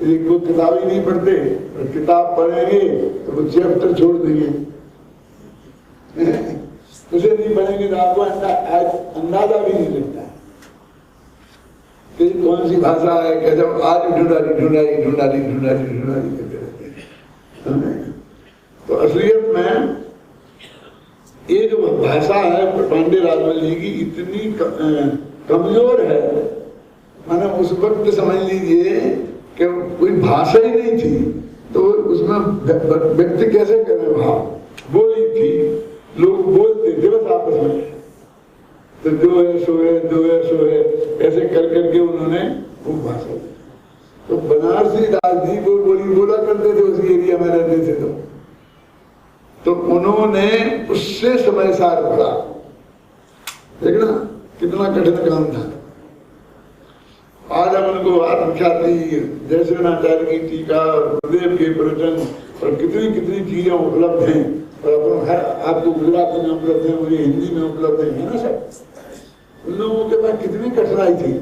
एक वो किताब ही नहीं पढ़ते, और किताब पढ़ेंगे तो वो चैप्टर छोड़ देंगे, उसे नहीं पढ़ेंगे तो आपको अंदाजा भी नहीं लगता है कि कौन सी भाषा है, कैसे आज ढूंढारी करते रहते हैं। तो असलियत में ये जो भाषा है पांडे राजमल जी की इतनी कमजोर है, माने उस वक्त समझ लीजिए कि कोई भाषा ही नहीं थी, तो उसमें व्यक्ति कैसे करे भाव, बोली थी, लोग बोलते थे बस आपस में, तो दो है सो है ऐसे कर करके उन्होंने वो भाषा दी। तो बनारसी दास जी वो बोला करते थे उस एरिया में रहते थे, तो उन्होंने उससे समय सार पढ़ा। देखना कितना कठिन काम था। आज हम उनको आत्मख्याति, जयसेनाचार्य की टीका, गुरुदेव के प्रवचन और कितनी कितनी चीजें उपलब्ध हैं, और आपको गुजराती में उपलब्ध है, मुझे हिंदी में उपलब्ध है ना सब। उन लोगों के पास कितनी कठिनाई थी,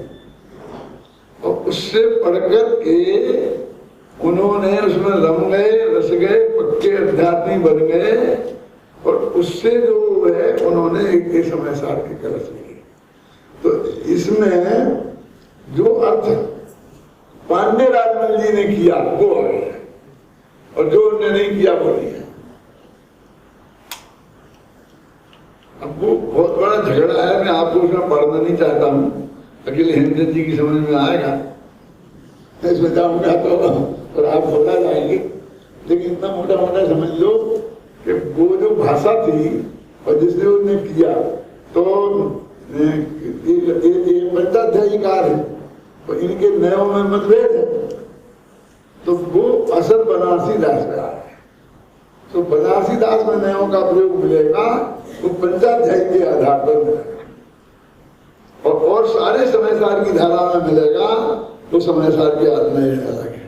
और उससे पढ़कर के उन्होंने उसमें रम गए, रस गए, पक्के अध्यात्मी बन गए, और उससे जो है उन्होंने एक समय सार की कलश ली। तो इसमें जो अर्थ पांडे राजमल जी ने किया वो आ गया, और जो उन्होंने नहीं किया वो नहीं है। अब वो बहुत बड़ा झगड़ा है, मैं आपको उसमें पढ़ना नहीं चाहता हूँ, अकेले हेमचंद जी की समझ में आएगा, मैं इसमें जाऊंगा तो और आप बता जाएंगे। लेकिन इतना मोटा मोटा समझ लो कि वो जो भाषा थी और जिसने उन्होंने किया, तो ये पंचाध्यायीकार है, तो इनके नयों में मतभेद है, तो वो असर बनारसी दास का है। तो बनारसी दास में नयों का प्रयोग मिलेगा, वो पंचाध्यायी के आधार पर मिलेगा, और सारे समय सार की धारा में मिलेगा, तो समय सार की आत्मा अलग है।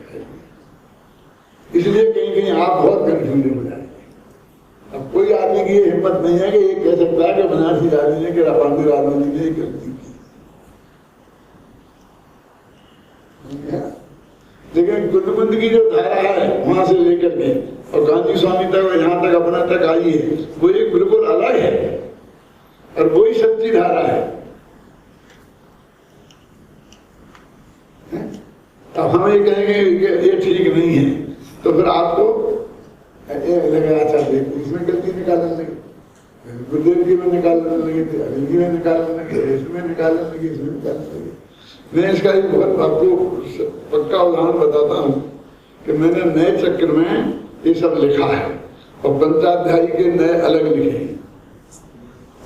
इसलिए कहीं कहीं आप बहुत कंफ्यूजन हो जाएंगे। अब कोई आदमी की हिम्मत नहीं है कि ये कह सकता है कि बनारसी राजी ने कि पांडे राजमल जी ने गलती की। लेकिन कुंडमुंड की जो धारा है वहां से लेकर के और गांधी स्वामी तक यहाँ तक अपना तक आई है, वो एक बिल्कुल अलग है, और वही सच्ची धारा है। अब हम ये कहेंगे ये ठीक नहीं है, तो फिर आपको लगे अच्छा देखो इसमें गलती निकालने लगे, गुरुदेव की में निकालने लगे थे, हिंदी में निकालने लगे, इसमें निकालने लगे, इसमें निकालने लगे। मैं इसका एक बहुत आपको पक्का उदाहरण बताता हूँ कि मैंने नए चक्र में ये सब लिखा है, और पंचाध्यायी के नए अलग लिखे हैं।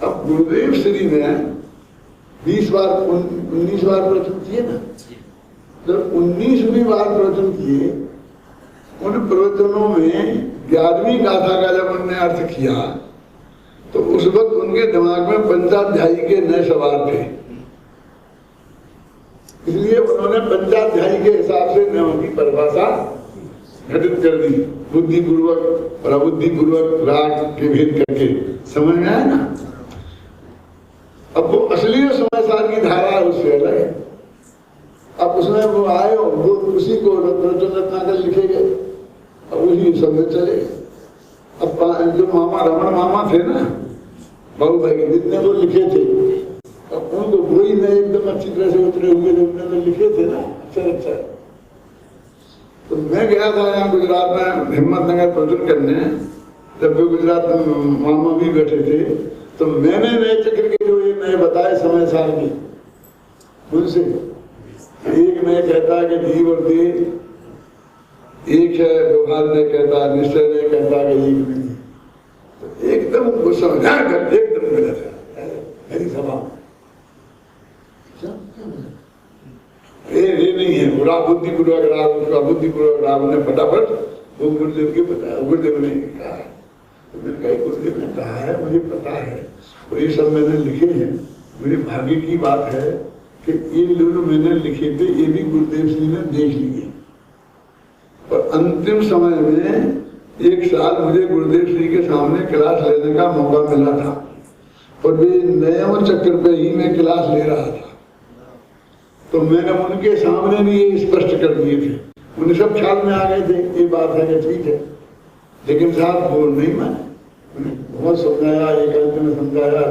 अब गुरुदेव श्री ने 19 बार प्रवचन किए ना, जब 19वीं बार प्रवचन किए, उन प्रवचनों में 11वीं गाथा का जब उन्होंने अर्थ किया, तो उस वक्त उनके दिमाग में पंचाध्यायी के नए सवाल थे, इसलिए उन्होंने पंचाध्यायी के हिसाब से नयों की परिभाषा घटित कर दी, बुद्धिपूर्वक और अबुद्धिपूर्वक राग के भेद करके। समझ में आया ना? अब वो असली समय सार की धारा है, उससे अलग है। अब उसमें वो आए, वो उसी को प्रवचन रत्ना कर लिखे गए, अब उसी सब में चले गए। अब जो मामा रमण मामा थे ना, बाबू भाई के जितने वो लिखे थे, अब उनको वही में एकदम अच्छी तरह से उतरे हुए जो उन्होंने लिखे थे ना, अच्छा। तो मैं गया था यहाँ गुजरात में हिम्मतनगर प्रवचन करने, जब वे गुजरात में मामा भी बैठे थे, तो मैंने नए चक्र के जो ये नए बताए समय साल की, उनसे एक ने कहता कि जीव और देह एक है, व्यवहार ने कहता, निश्चय ने कहता कि एक नहीं। तो एकदम उनको समझा कर एकदम गलत है मेरी सभा। ये नहीं है बुरा बुद्धिपूर्वक राग, उसका बुद्धिपूर्वक राग ने फटाफट वो गुरुदेव के बताया। गुरुदेव ने कहा, मैंने कहा गुरुदेव ने कहा है, मुझे पता है और ये सब मैंने लिखे हैं। मेरे भाग्य की बात है कि ये जो मैंने लिखे थे ये भी गुरुदेव श्री ने देख लिए। और अंतिम समय में एक साल मुझे गुरुदेव श्री के सामने क्लास लेने का मौका मिला था और वे नए चक्कर पे ही मैं क्लास ले रहा था। तो मैंने उनके सामने भी ये स्पष्ट कर दिए थे। उन्हें सब ख्याल में आ गए थे ये बात है कि ठीक है, लेकिन साहब वो नहीं माने। उन्हें बहुत समझाया, एकांत में समझाया,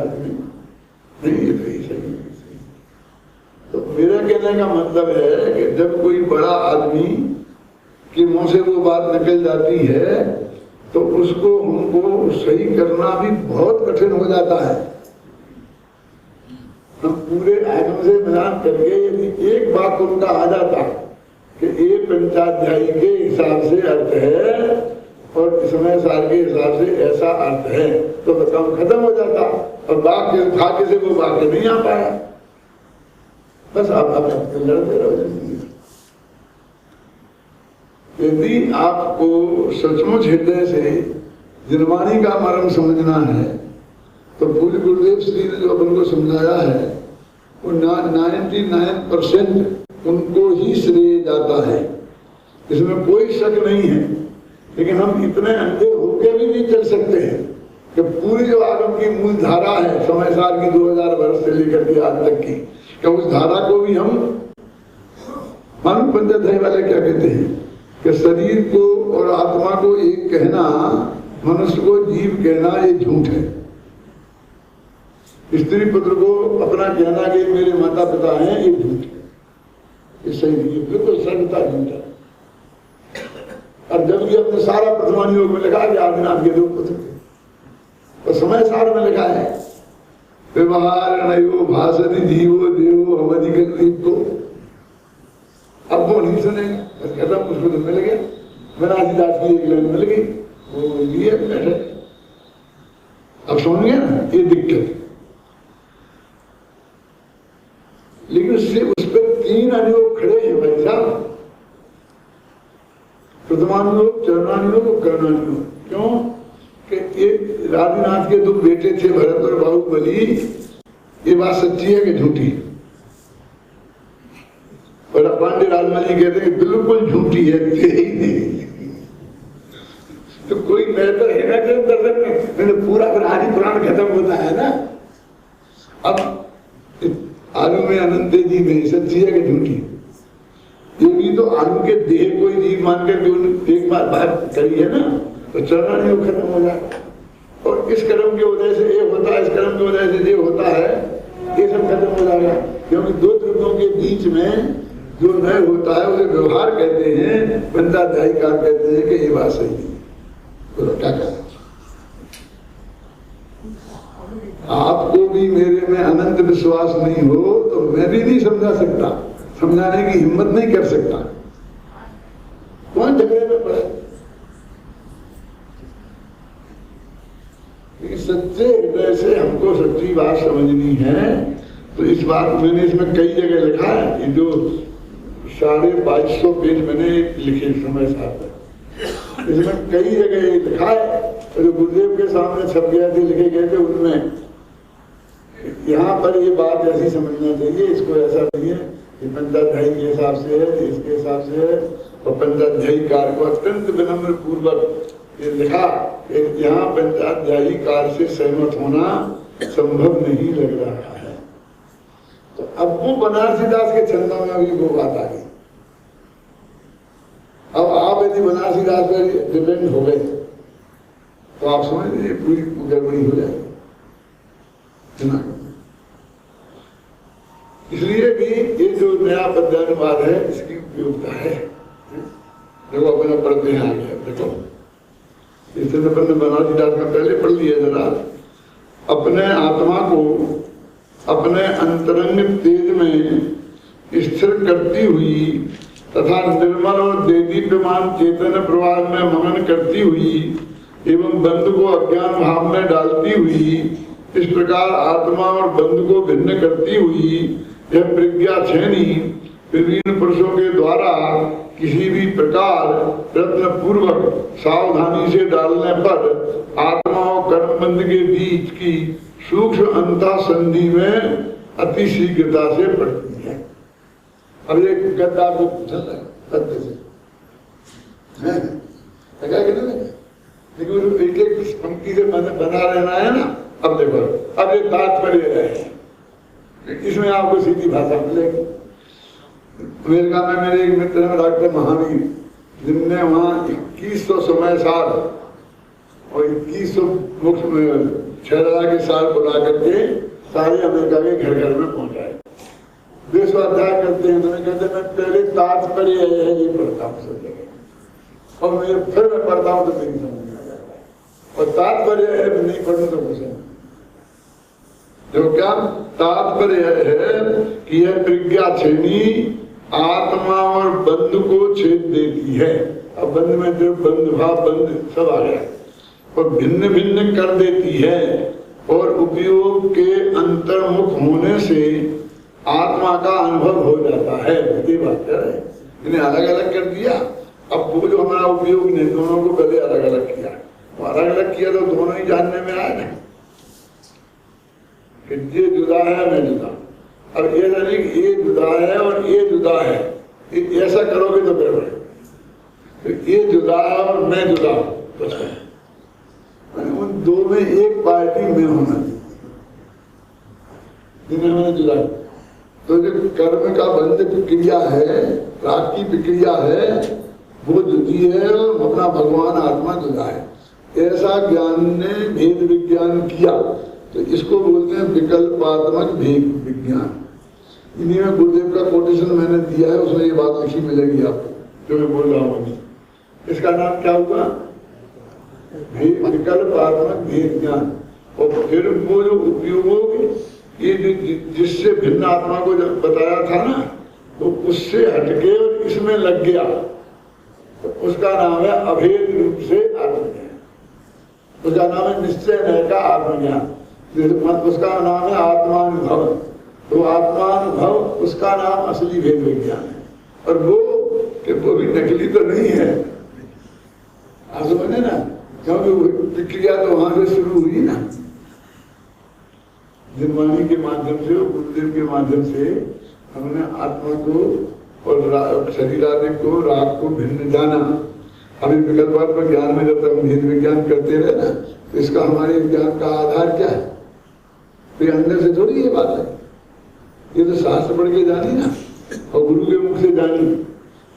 नहीं ये तो सही। तो मेरा कहने का मतलब है कि जब कोई बड़ा आदमी के मुंह से वो बात निकल जाती है तो उसको हमको सही करना भी बहुत कठिन हो जाता है। हम पूरे आगम से मिलान करके यदि एक बात उनका आ जाता कि ये पंचाध्यायी के हिसाब से अर्थ है और समय साल के हिसाब से ऐसा अर्थ है तो काम खत्म हो जाता। और वाक्य भाग्य से वो वाक्य नहीं आ पाया, बस आप लड़ते रहो। यदि आपको सचमुच हृदय से निर्वाणी का मर्म समझना है तो पूज्य गुरुदेव श्री ने जो अपन को समझाया है वो 99% उनको ही श्रेय जाता है, इसमें कोई शक नहीं है। लेकिन हम इतने अंधे होकर भी नहीं चल सकते हैं कि पूरी जो आगम की मूल धारा है समय साल की 2000 वर्ष से लेकर के आज तक की, कि उस धारा को भी हम मालूम पंचाध्यायी वाले क्या कहते हैं कि शरीर को और आत्मा को एक कहना, मनुष्य को जीव कहना ये झूठ है। स्त्री पुत्र को अपना कहना कि मेरे माता पिता हैं ये झूठ है, ये सही नहीं है, बिल्कुल सर्वथा झूठ है। और जबकि अपने सारा प्रथमान योग में लिखा कि आदिनाथ के दो पुत्र थे, तो समय सार में लिखा है व्यवहार नयो भाषण जीवो देवो अवधिक को। अब वो नहीं सुनेगा, बस खत्म, उसको तो मिल गया। बनारसीदास की एक लाइन मिल गई, वो लिए बैठे। अब समझ गया ना ये दिक्कत। लेकिन उससे उस पर 3 अनुयोग खड़े हैं भाई साहब, प्रथमानुयोग, चरणानुयोग और कर्णानुयोग। क्यों कि एक आदिनाथ के 2 बेटे थे भरत और बाहुबली, ये बात सच्ची है कि झूठी? और पांडे राजमली कहते हैं बिल्कुल झूठी है, ही नहीं। तो कोई बेहतर है ना कि दर्शन में मैंने पूरा आदि पुराण खत्म होता है ना। अब आलू में अनंत जीव है, सच्ची है कि झूठी? ये भी तो आलू के देह को ही जीव मान कर एक बार बात करी है ना, तो चरण योग खत्म हो जाए। और इस कर्म की वजह से ये होता है, इस कर्म की वजह से ये होता है, ये सब खत्म हो जाएगा। क्योंकि 2 द्रव्यों के बीच में जो नय होता है उसे व्यवहार कहते हैं, पंचाध्यायीकार कहते हैं कि ये बात सही नहीं। बोलो क्या कहना? आपको भी मेरे में अनंत विश्वास नहीं हो तो मैं भी नहीं समझा सकता, समझाने की हिम्मत नहीं कर सकता। कौन झगड़े में पड़े? सच्चे हृदय से हमको सच्ची बात समझनी है तो इस बात मैंने इसमें कई जगह लिखा है। ये जो 2250 पेज मैंने लिखे समय साथ, इसमें कई जगह लिखा है। जो गुरुदेव के सामने छप गए थे, लिखे गए थे, उनमें यहाँ पर ये बात ऐसी समझना चाहिए, इसको ऐसा नहीं है, ये पंचाध्यायी के हिसाब से है, इसके हिसाब से है। और पंचाध्यायी कार को अत्यंत विनम्र पूर्वक ये लिखा कि यहाँ पंचाध्यायी कार से सहमत होना संभव नहीं लग रहा है। तो अब वो बनारसीदास के छंदों में भी वो बात आ गई। अब आप यदि बनारसीदास पर डिपेंड हो गए तो आप समझ लीजिए पूरी गड़बड़ी हो जाएगी। इसलिए भी ये जो नया पद्यानुवाद है इसकी उपयोगिता है। देखो अपना पढ़ते हैं आगे, देखो इससे अपन ने बनारसीदास का पहले पढ़ लिया जरा। अपने आत्मा को अपने अंतरंग तेज में स्थिर करती हुई तथा निर्मल और देदीप्यमान चेतन प्रवाह में मनन करती हुई एवं बंध को अज्ञान भाव में डालती हुई, इस प्रकार आत्मा और बंध को भिन्न करती हुई यह प्रज्ञा छेनी विभिन्न पुरुषों के द्वारा किसी भी प्रकार प्रयत्न पूर्वक सावधानी से डालने पर आत्मा और कर्म बंध के बीच की सूक्ष्म अंतः संधि में अति शीघ्रता से पड़ती है। अब एक गद्दा को पूछा गद्दे से लगा कि नहीं लगा, लेकिन एक एक पंक्ति से बना रहना है ना। अब देखो, अब ये तात्पर्य है, इसमें आपको सीधी भाषा मिलेगी। अमेरिका में मेरे एक मित्र हैं डॉक्टर महावीर, जिनने वहाँ 2100 समय साल और 2100 मुख्य 6000 के साल बुला करके सारे अमेरिका के घर घर में पहुंचाए। वे स्वाध्याय करते हैं, तो मैं कहते मैं पहले तात्पर्य है ये पढ़ता हूँ सब जगह, और फिर मैं पढ़ता हूँ तो मेरी समझ में आ जाता है, और तात्पर्य है नहीं पढ़ूँ तो कुछ नहीं। जो क्या तात्पर्य है कि यह प्रज्ञा छेनी आत्मा और बंध को छेद देती है। अब बंध में जो बंध भाव बंध सब आ गया, और भिन्न भिन्न कर देती है, और उपयोग के अंतर्मुख होने से आत्मा का अनुभव हो जाता है। ये बात है, इन्हें अलग अलग कर दिया। अब वो जो हमारा उपयोग ने दोनों को पहले अलग अलग किया, वो अलग अलग किया तो दोनों ही जानने में आए ना कि ये जुदा है मैं जुदा। अब ये नहीं कि ये जुदा है और ये जुदा है, ऐसा करोगे तो गड़बड़ है। तो ये जुदा है और मैं जुदा हूं, उन दो में एक पार्टी में होना जिन्हें मैंने जुदा। तो जो कर्म का बंध प्रक्रिया है, राग की प्रक्रिया है, वो जुदी है और अपना भगवान आत्मा जुदा है। ऐसा ज्ञान ने भेद विज्ञान किया, तो इसको बोलते हैं विकल्पात्मक भेद विज्ञान। इन्हीं में गुरुदेव का कोटेशन मैंने दिया है, उसमें ये बात लिखी मिलेगी आपको जो मैं बोल रहा हूँ। इसका नाम क्या हुआ? विकल्पात्मक भेद ज्ञान। और फिर वो जो उपयोग ये जिससे भिन्न आत्मा को जब बताया था ना, तो उससे हटके और इसमें लग गया, तो उसका नाम है अभेद रूप से आत्मज्ञान। उसका नाम है निश्चय न का आत्मज्ञान। उसका नाम है आत्मानुभव। तो आत्मानुभव उसका नाम असली भेद विज्ञान है। और वो भी नकली तो नहीं है, आप समझे ना, क्योंकि प्रक्रिया तो वहां से शुरू हुई ना, जिनवाणी के माध्यम से और गुरुदेव के माध्यम से हमने आत्मा को और शरीर आदि को राग को भिन्न जाना। अभी विकल्पात्मक ज्ञान में जब तक हम भेद विज्ञान करते रहे ना, तो इसका हमारे ज्ञान का आधार क्या है? तो अंदर से थोड़ी ये बात है, ये तो शास्त्र पढ़ के जानी ना, और गुरु के मुख से जानी।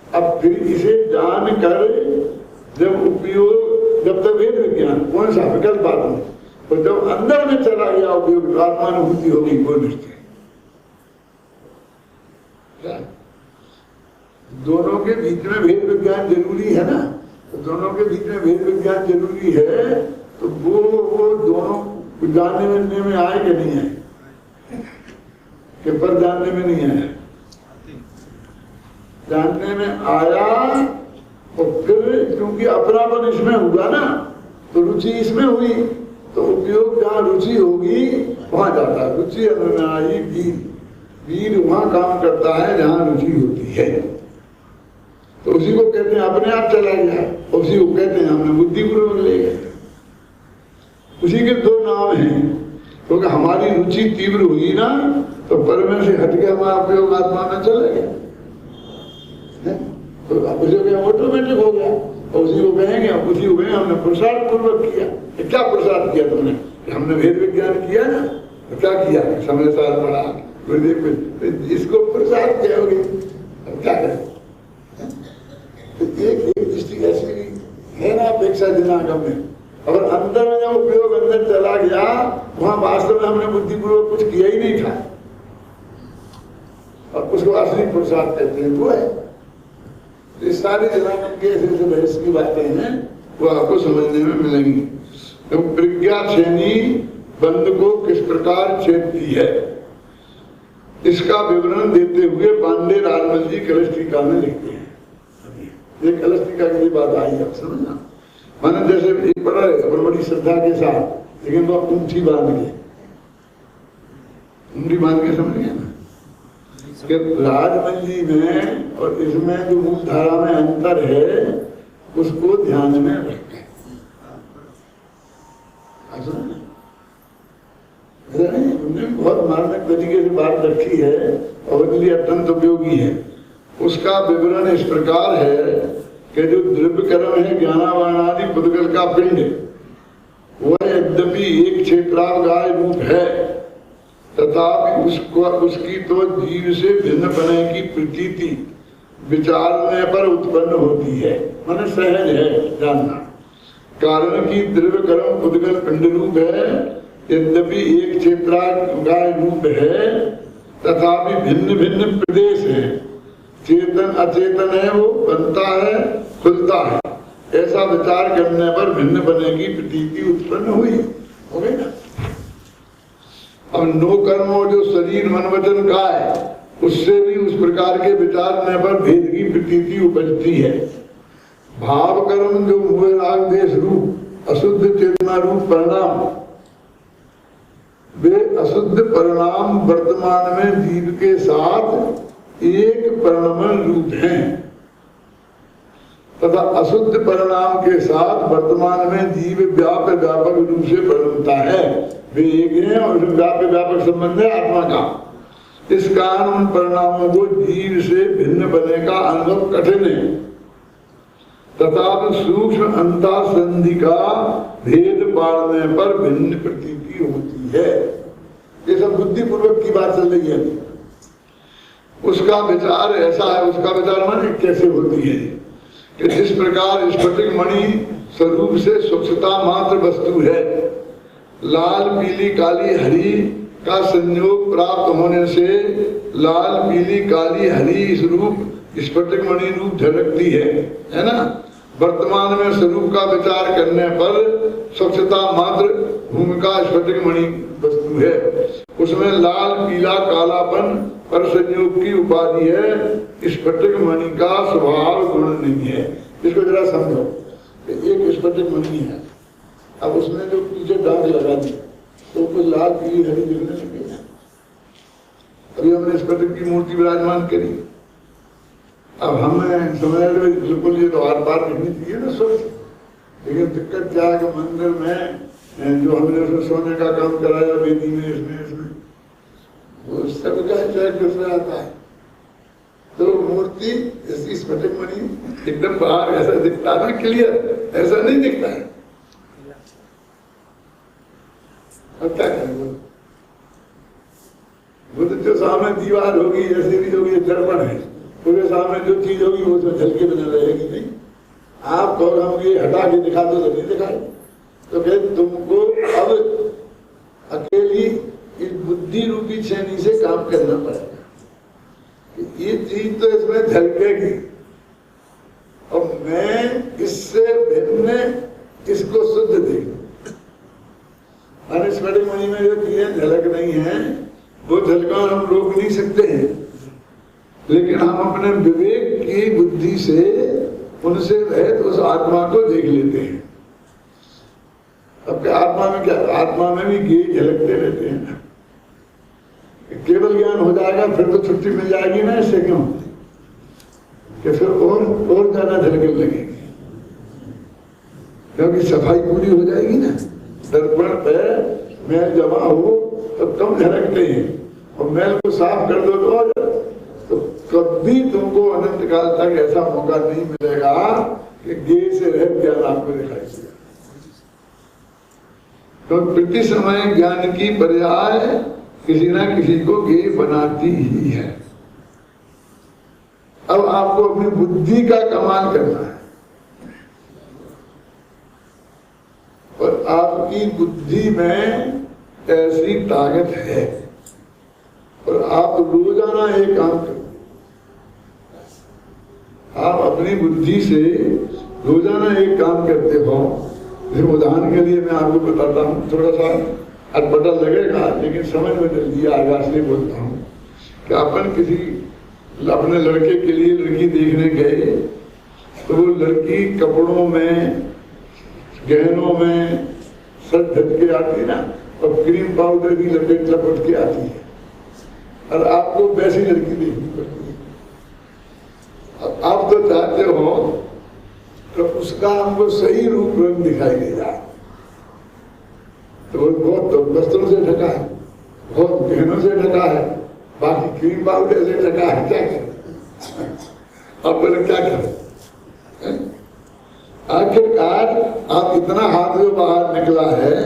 अब फिर इसे जान कर जब उपयोग, जब तक भेद विज्ञान कौन सा विकल्प बात में, और जब अंदर में चला गया उपयोग, तो आत्मानुभूति होगी, वो निश्चय। दोनों के बीच में भेद विज्ञान जरूरी है ना, तो दोनों के बीच में भेद विज्ञान जरूरी है, तो वो दोनों जानने में आए कि नहीं आए, कि पर जानने में नहीं आया, जानने में आया। और फिर क्योंकि अपनापन इसमें हुआ ना, तो रुचि इसमें हुई, तो उपयोग जहाँ रुचि होगी वहां जाता है। रुचि अनुनायी वीर वहां काम करता है जहाँ रुचि होती है, तो उसी को कहते हैं अपने आप चला गया, उसी को कहते हैं हमने बुद्धिपूर्वक ले गए। उसी के दो नाम हैं, क्योंकि हमारी रुचि तीव्र हुई ना, तो परमे से हटके हमारा उपयोग आत्मा में चला गया, तो उसी को ऑटोमेटिक हो गया। और उसी को कहेंगे, उसी को कहेंगे हमने प्रसाद पूर्वक किया। क्या प्रसाद किया तुमने? हमने भेद विज्ञान किया ना, तो क्या किया? समय साल पढ़ा, इसको प्रसाद कहोगे, क्या करें? एक दृष्टि ऐसी है ना अपेक्षा दिनागम में, अगर अंदर में जब उपयोग अंदर चला गया, वहां वास्तव में हमने बुद्धिपूर्वक कुछ किया ही नहीं था, और उसको असली प्रसाद कहते हैं, वो है। इस सारी दिनागम के ऐसे बहस की बातें हैं, वो आपको समझने में मिलेंगी। तो प्रज्ञा छेनी बंध को किस प्रकार छेदती है, इसका विवरण देते हुए पांडे राजमल जी कलश टीका में लिखते हैं। ये कलश टीका की बात आई, आप समझना। मैंने जैसे पढ़ा है पर बड़ी श्रद्धा के साथ, लेकिन वो ऊंची बांध के समझ गए ना कि राजमंजी में और इसमें जो मूल धारा में अंतर है उसको ध्यान में रखें। उन्होंने बहुत मार्मिक तरीके से बात रखी है और उसके लिए अत्यंत उपयोगी है। उसका विवरण इस प्रकार है कि जो द्रव्य कर्म है ज्ञानावानादि पुद्गल का पिंड, वह यद्यपि एक क्षेत्रावगाय रूप है तथापि उसकी तो जीव से भिन्न बने की प्रतीति विचारने पर उत्पन्न होती है, माने सहज है जानना। कारण की द्रव्य कर्म पुद्गल पिंड रूप है, यद्यपि एक क्षेत्रावगाय रूप है तथापि भिन्न भिन्न प्रदेश है। चेतन अचेतन है, वो बनता है खुलता है, ऐसा विचार करने पर भिन्न बने की प्रतीति उत्पन्न हुई। हो गई ना। अब नो कर्मो जो शरीर मन वचन का है, उससे भी उस प्रकार के विचारने पर भेद की प्रतीति उपजती है। भाव कर्म जो हुए राग देश रूप अशुद्ध चेतना रूप परिणाम, वे अशुद्ध परिणाम वर्तमान में जीव के साथ एक परिणमन रूप हैं तथा अशुद्ध परिणाम के साथ वर्तमान में जीव व्यापक रूप से परिणमता है। वे एक हैं और व्यापक संबंध है आत्मा का। इस कारण उन परिणामों को जीव से भिन्न बने का अनुभव कठिन है तथा सूक्ष्म अंतःसंधि का भेद पाड़ने पर भिन्न प्रतीति होती है। ये सब बुद्धिपूर्वक की बात चल रही है। उसका विचार ऐसा है, उसका विचार माने कैसे होती है कि जिस प्रकार स्फटिक मणि स्वरूप से स्वच्छता मात्र वस्तु है, लाल पीली काली हरी का संयोग प्राप्त होने से लाल पीली काली हरी स्वरूप स्फटिक मणि रूप झलकती है ना। वर्तमान में स्वरूप का विचार करने पर स्वच्छता मात्र भूमिका स्फटिक मणि वस्तु है, उसमें लाल पीला कालापन पर संयोग की उपाधि है, स्फटिक मणि का स्वभाव गुण नहीं है। इसको जरा समझो, एक स्फटिक मणि है, अब उसमें जो पीछे दाग लगा दी तो कुछ लाल पीली हरी दिखने लगी। अभी हमने स्फटिक की मूर्ति विराजमान करी, अब हमें समझ रहे बिल्कुल ये तो आर पार दिखनी चाहिए ना सोच, लेकिन दिक्कत क्या है कि मंदिर में जो हमने उसमें सोने का काम कराया वेदी में इसमें वो सब का दूसरा आता है, तो मूर्ति स्फटिक मणि एकदम बाहर ऐसा दिखता है ना, क्लियर ऐसा नहीं दिखता है। अब क्या करें, वो तो जो सामने दीवार होगी ऐसे भी होगी, दर्पण है, उसके सामने जो चीज होगी वो तो झलके बना रहेगी। नहीं आप कहो हम ये हटा के दिखा दो तो नहीं दिखाए, तो कहते तुमको अब अकेली इस बुद्धि रूपी छेनी से काम करना पड़ेगा। ये चीज तो इसमें झलकेगी और मैं इससे भिन्न इसको शुद्ध देखूं। स्फटिक मणि में जो चीजें झलक नहीं है वो झलकान हम रोक नहीं सकते हैं, लेकिन हम अपने विवेक की बुद्धि से उनसे रहित उस आत्मा को देख लेते हैं। अब क्या आत्मा में क्या, आत्मा में भी ये झलकते रहते हैं ना। केवल ज्ञान हो जाएगा फिर तो छुट्टी मिल जाएगी ना, इससे क्यों कि फिर और ज्यादा झलकने लगेगी, क्योंकि सफाई पूरी हो जाएगी ना। दर्पण पे मैल जमा हो तो कम झलकते हैं और मैल को साफ कर दो तो कभी तुमको अनंत काल तक ऐसा मौका नहीं मिलेगा कि गे से रहित ज्ञान आपको दिखाई देगा। तो प्रति समय ज्ञान की पर्याय किसी ना किसी को गे बनाती ही है। अब आपको अपनी बुद्धि का कमाल करना है और आपकी बुद्धि में ऐसी ताकत है और आप रोजाना एक काम करो। आप अपनी बुद्धि से रोजाना एक काम करते हो। उदाहरण के लिए मैं आपको बताता हूँ, थोड़ा सा अटपटा लगेगा लेकिन समझ में जल्दी आएगा, इसलिए बोलता हूँ कि अपन किसी अपने लड़के के लिए लड़की देखने गए तो वो लड़की कपड़ों में, गहनों में सज धज के आती ना, और क्रीम पाउडर भी लपेट लपेट के आती है, और आपको वैसी लड़की देखनी पड़ती है। अब आप तो चाहते हो तो उसका हमको सही रूप रंग दिखाई दे जाए, तो वो बहुत तो वस्त्रों से ढका है, बहुत गहनों से ढका है, बाकी क्रीम पाउडर से ढका है, क्या करें? अब बोले क्या करें? आखिरकार आप इतना हाथ जो बाहर निकला है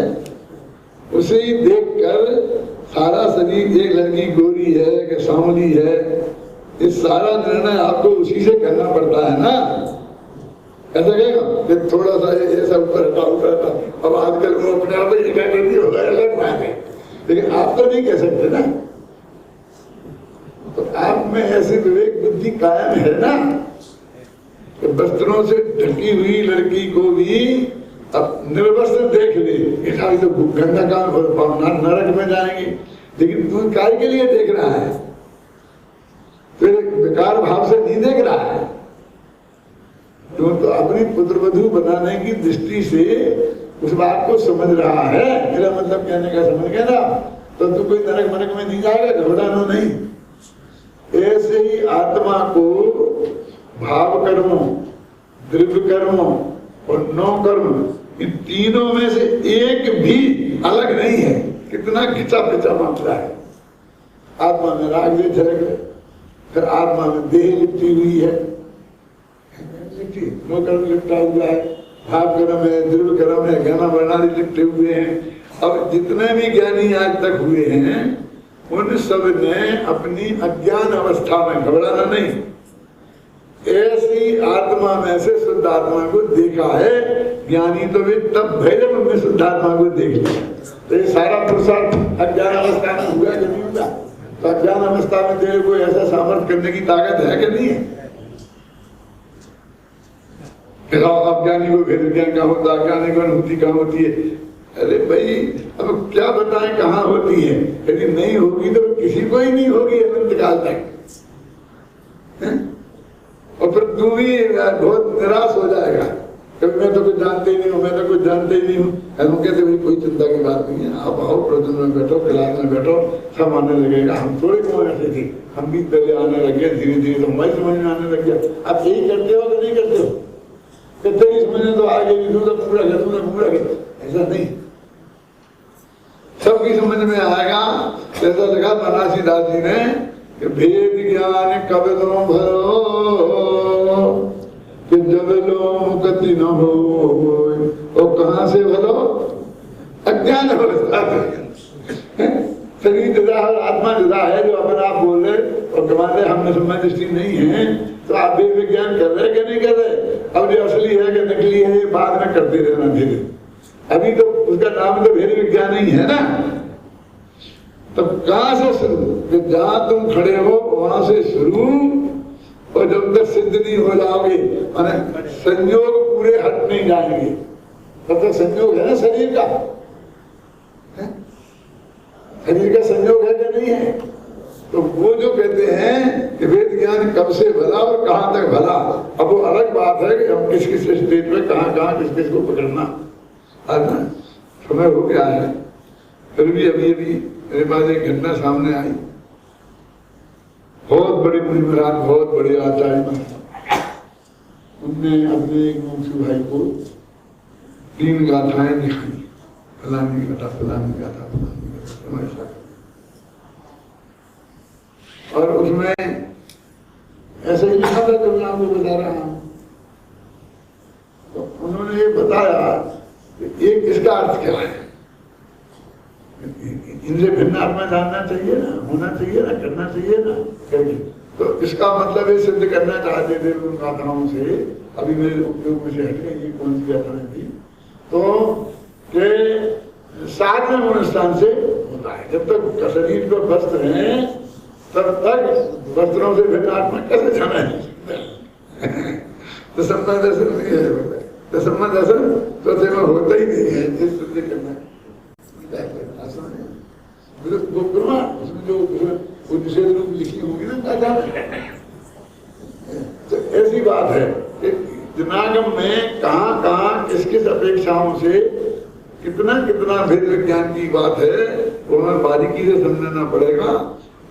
उसे ही देखकर सारा शरीर, एक लड़की गोरी है कि सांवली है, इस सारा निर्णय आपको उसी से करना पड़ता है ना। ऐसा कहेगा कि थोड़ा सा ऐसा ऊपर हटा ऊपर हटा, अब आजकल वो अपने आप ही करती होगा, अलग बात है, लेकिन आप तो नहीं कह सकते ना। तो आप में ऐसी विवेक बुद्धि कायम है ना कि वस्त्रों से ढकी हुई लड़की को भी अब निर्वस्त्र देख ले, ऐसा तो गंदा काम, नरक में जाएंगे, लेकिन तू काय के लिए देख रहा है? फिर बेकार भाव से नहीं देख रहा है, तो अपनी पुत्रवधू बनाने की दृष्टि से उस बात को समझ रहा है। मेरा मतलब कहने का समझ गया ना, तो तू कोई नरक मनक में नहीं जाएगा, घबराना नहीं। ऐसे ही आत्मा को भाव कर्मों, द्रव्य कर्मों और नौ कर्म, इन तीनों में से एक भी अलग नहीं है। कितना खिंचा पिचा मामला है। आत्मा में राग भी झलक है, फिर आत्मा में देह लिपटी हुई है, नो कर्म लिपटा हुआ है, भाव कर्म है, द्रव्य कर्म है, ज्ञान वर्णादि लिपटे हुए हैं। अब जितने भी ज्ञानी आज तक हुए हैं उन सब ने अपनी अज्ञान अवस्था में, घबराना नहीं, ऐसी आत्मा में से शुद्ध आत्मा को देखा है। ज्ञानी तो भी तब भैरव में शुद्ध आत्मा को देख लिया। तो ये सारा पुरुषार्थ अज्ञान अवस्था में हुआ कि नहीं हुआ? तो अज्ञान अवस्था में तेरे को ऐसा सामर्थ्य करने की ताकत है कि नहीं है? अज्ञानी को भेद ज्ञान का होता, अज्ञानी को अनुभूति कहाँ होती है? अरे भाई अब क्या बताएं कहाँ होती है? यदि नहीं होगी तो किसी को ही नहीं होगी अनंत काल तक। और फिर तू भी बहुत निराश हो जाएगा, क्योंकि मैं तो कुछ जानते ही नहीं हूँ, मैं तो कुछ जानते ही नहीं हूँ। हम कहते भाई कोई चिंता की बात नहीं है, आप आओ प्रवचन में बैठो, क्लास में बैठो, सब आने लगेगा। हम थोड़े कौन ऐसे थे, हम भी पहले आने लग गए, धीरे धीरे तो मैं समझ में आने लग गया। आप यही करते हो कि नहीं करते हो? कहते ही समझने तो आगे भी तो पूरा कर, ऐसा नहीं, सबकी समझ में आएगा। जैसा लिखा बनारसी दास जी ने कि भेद ज्ञान कब लो भरो कि जब लो मुक्ति न हो, और कहाँ से भरो? अज्ञान अवस्था से। शरीर जुदा है, आत्मा जुदा है, जो अपने आप बोल रहे और तुम्हारे हम में समय दृष्टि नहीं है, तो आप भी विज्ञान कर रहे कि नहीं कर रहे? अब जो असली है कि नकली है, ये बाद में करते रहना धीरे। अभी तो उसका नाम तो भेद विज्ञान ही है ना। तब कहाँ से शुरू? जहां तुम खड़े हो वहां से शुरू, और जब तक सिद्ध नहीं हो जाओगे, माने संयोग पूरे हट नहीं जाएंगे, तब तक संयोग है ना शरीर का। शरीर का संयोग है कि नहीं है? तो वो जो कहते हैं कि वेद ज्ञान कब से भला और कहाँ तक भला, अब वो अलग बात है कि हम किस किस स्टेज पे कहाँ किस किस को पकड़ना। आज ना समय हो गया है, फिर भी अभी मेरे पास एक घटना सामने आई। बहुत बड़े मुनि महाराज, बहुत बड़े आचार्य महाराज, उनने अपने एक मुंशी भाई को 3 गाथाएं दिखाई, फलानी गाथा, फलानी गाथा, फलानी गाथा, और उसमें ऐसे ही लिखा था जो मैं आपको बता रहा हूं। तो उन्होंने ये बताया कि एक इसका अर्थ क्या है, इनसे भिन्न आत्मा जानना चाहिए ना, होना चाहिए ना, करना चाहिए ना, करिए। तो इसका मतलब ये सिद्ध करना चाहते थे उन गाथाओं से, अभी मेरे उपयोग में से हट गई ये कौन सी गाथाएं थी, तो के 7वें गुण स्थान से होता है। जब तक शरीर को वस्त्र है तब तक वस्त्रों से भिन्न आत्मा कैसे जाना है? तो सम्मा दर्शन नहीं है, तो सम्मा दर्शन तो होता ही नहीं है। जिस सिद्ध करना उसमें जो निषेध रूप लिखी ऐसी बात है कि जनागम में कहाँ कहाँ किस किस अपेक्षाओं से कितना कितना भेद विज्ञान की बात है वो हमें बारीकी से समझना पड़ेगा।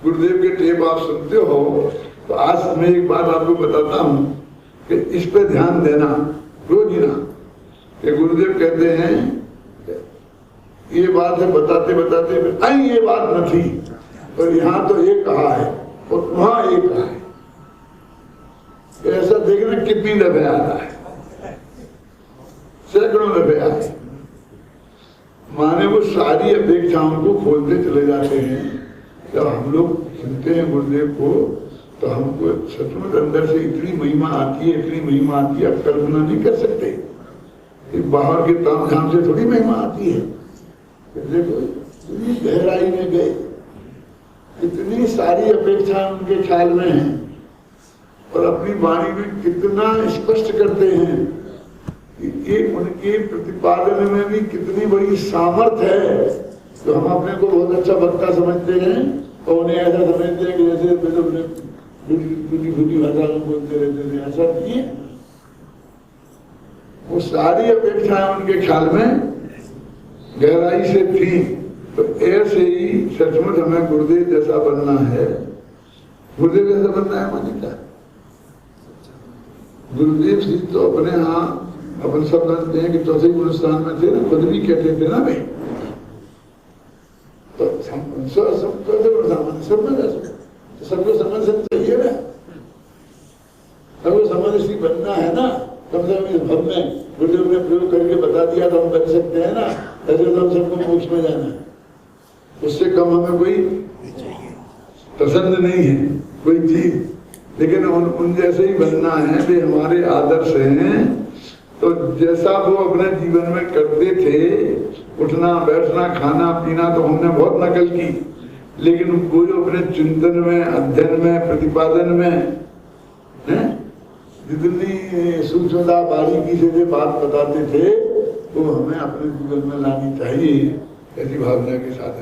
गुरुदेव के टेप आप सुनते हो तो आज मैं एक बात आपको बताता हूँ कि इस पे ध्यान देना रोज ही ना कि गुरुदेव कहते हैं ये बात है बताते बताते आई ये बात न थी और यहाँ तो ये कहा है और वहां ये कहा है। ऐसा देखना कितनी दफे आता है, सैकड़ों दफे आते हैं। माने वो सारी अपेक्षाओं को खोलते चले जाते हैं। जब हम लोग सुनते हैं गुरुदेव को तो हमको सचमुच अंदर से इतनी महिमा आती है, इतनी महिमा आती है, आप कल्पना नहीं कर सकते। बाहर के ताम झाम से थोड़ी महिमा आती है। देखो इतनी गहराई में गए, इतनी सारी अपेक्षाएं उनके ख्याल में हैं और अपनी वाणी में कितना स्पष्ट करते हैं कि उनके प्रतिपादन में भी कितनी बड़ी सामर्थ्य है। तो हम अपने को बहुत अच्छा वक्ता समझते हैं और उन्हें ऐसा समझते हैं कि जैसे टूटी भाषा में बोलते रहते थे। ऐसा नहीं है, वो सारी अपेक्षाएं उनके ख्याल में गहराई से थी। तो ऐसे ही सचमुच हमें गुरुदेव जैसा बनना है। गुरुदेव जैसा बनना है मानी क्या? गुरुदेव जी तो अपने यहाँ अपन सब जानते हैं कि चौथे गुरुस्थान में थे ना, खुद भी कहते थे ना भाई। तो सबको समझ चाहिए ना, सबको समझ सी बनना है ना। कम से कम इस भव में गुरुदेव ने प्रयोग करके बता दिया तो हम बन सकते हैं ना। ऐसे तो हम सबको मोक्ष में जाना है, उससे कम हमें कोई पसंद नहीं है कोई चीज। लेकिन उन जैसे ही बनना है, वे हमारे आदर्श हैं। तो जैसा वो अपने जीवन में करते थे, उठना बैठना खाना पीना तो हमने बहुत नकल की, लेकिन वो जो अपने चिंतन में अध्ययन में प्रतिपादन में जितनी सूक्ष्मता बारीकी से बात बताते थे वो हमें अपने जीवन में लानी चाहिए। ऐसी भावना के साथ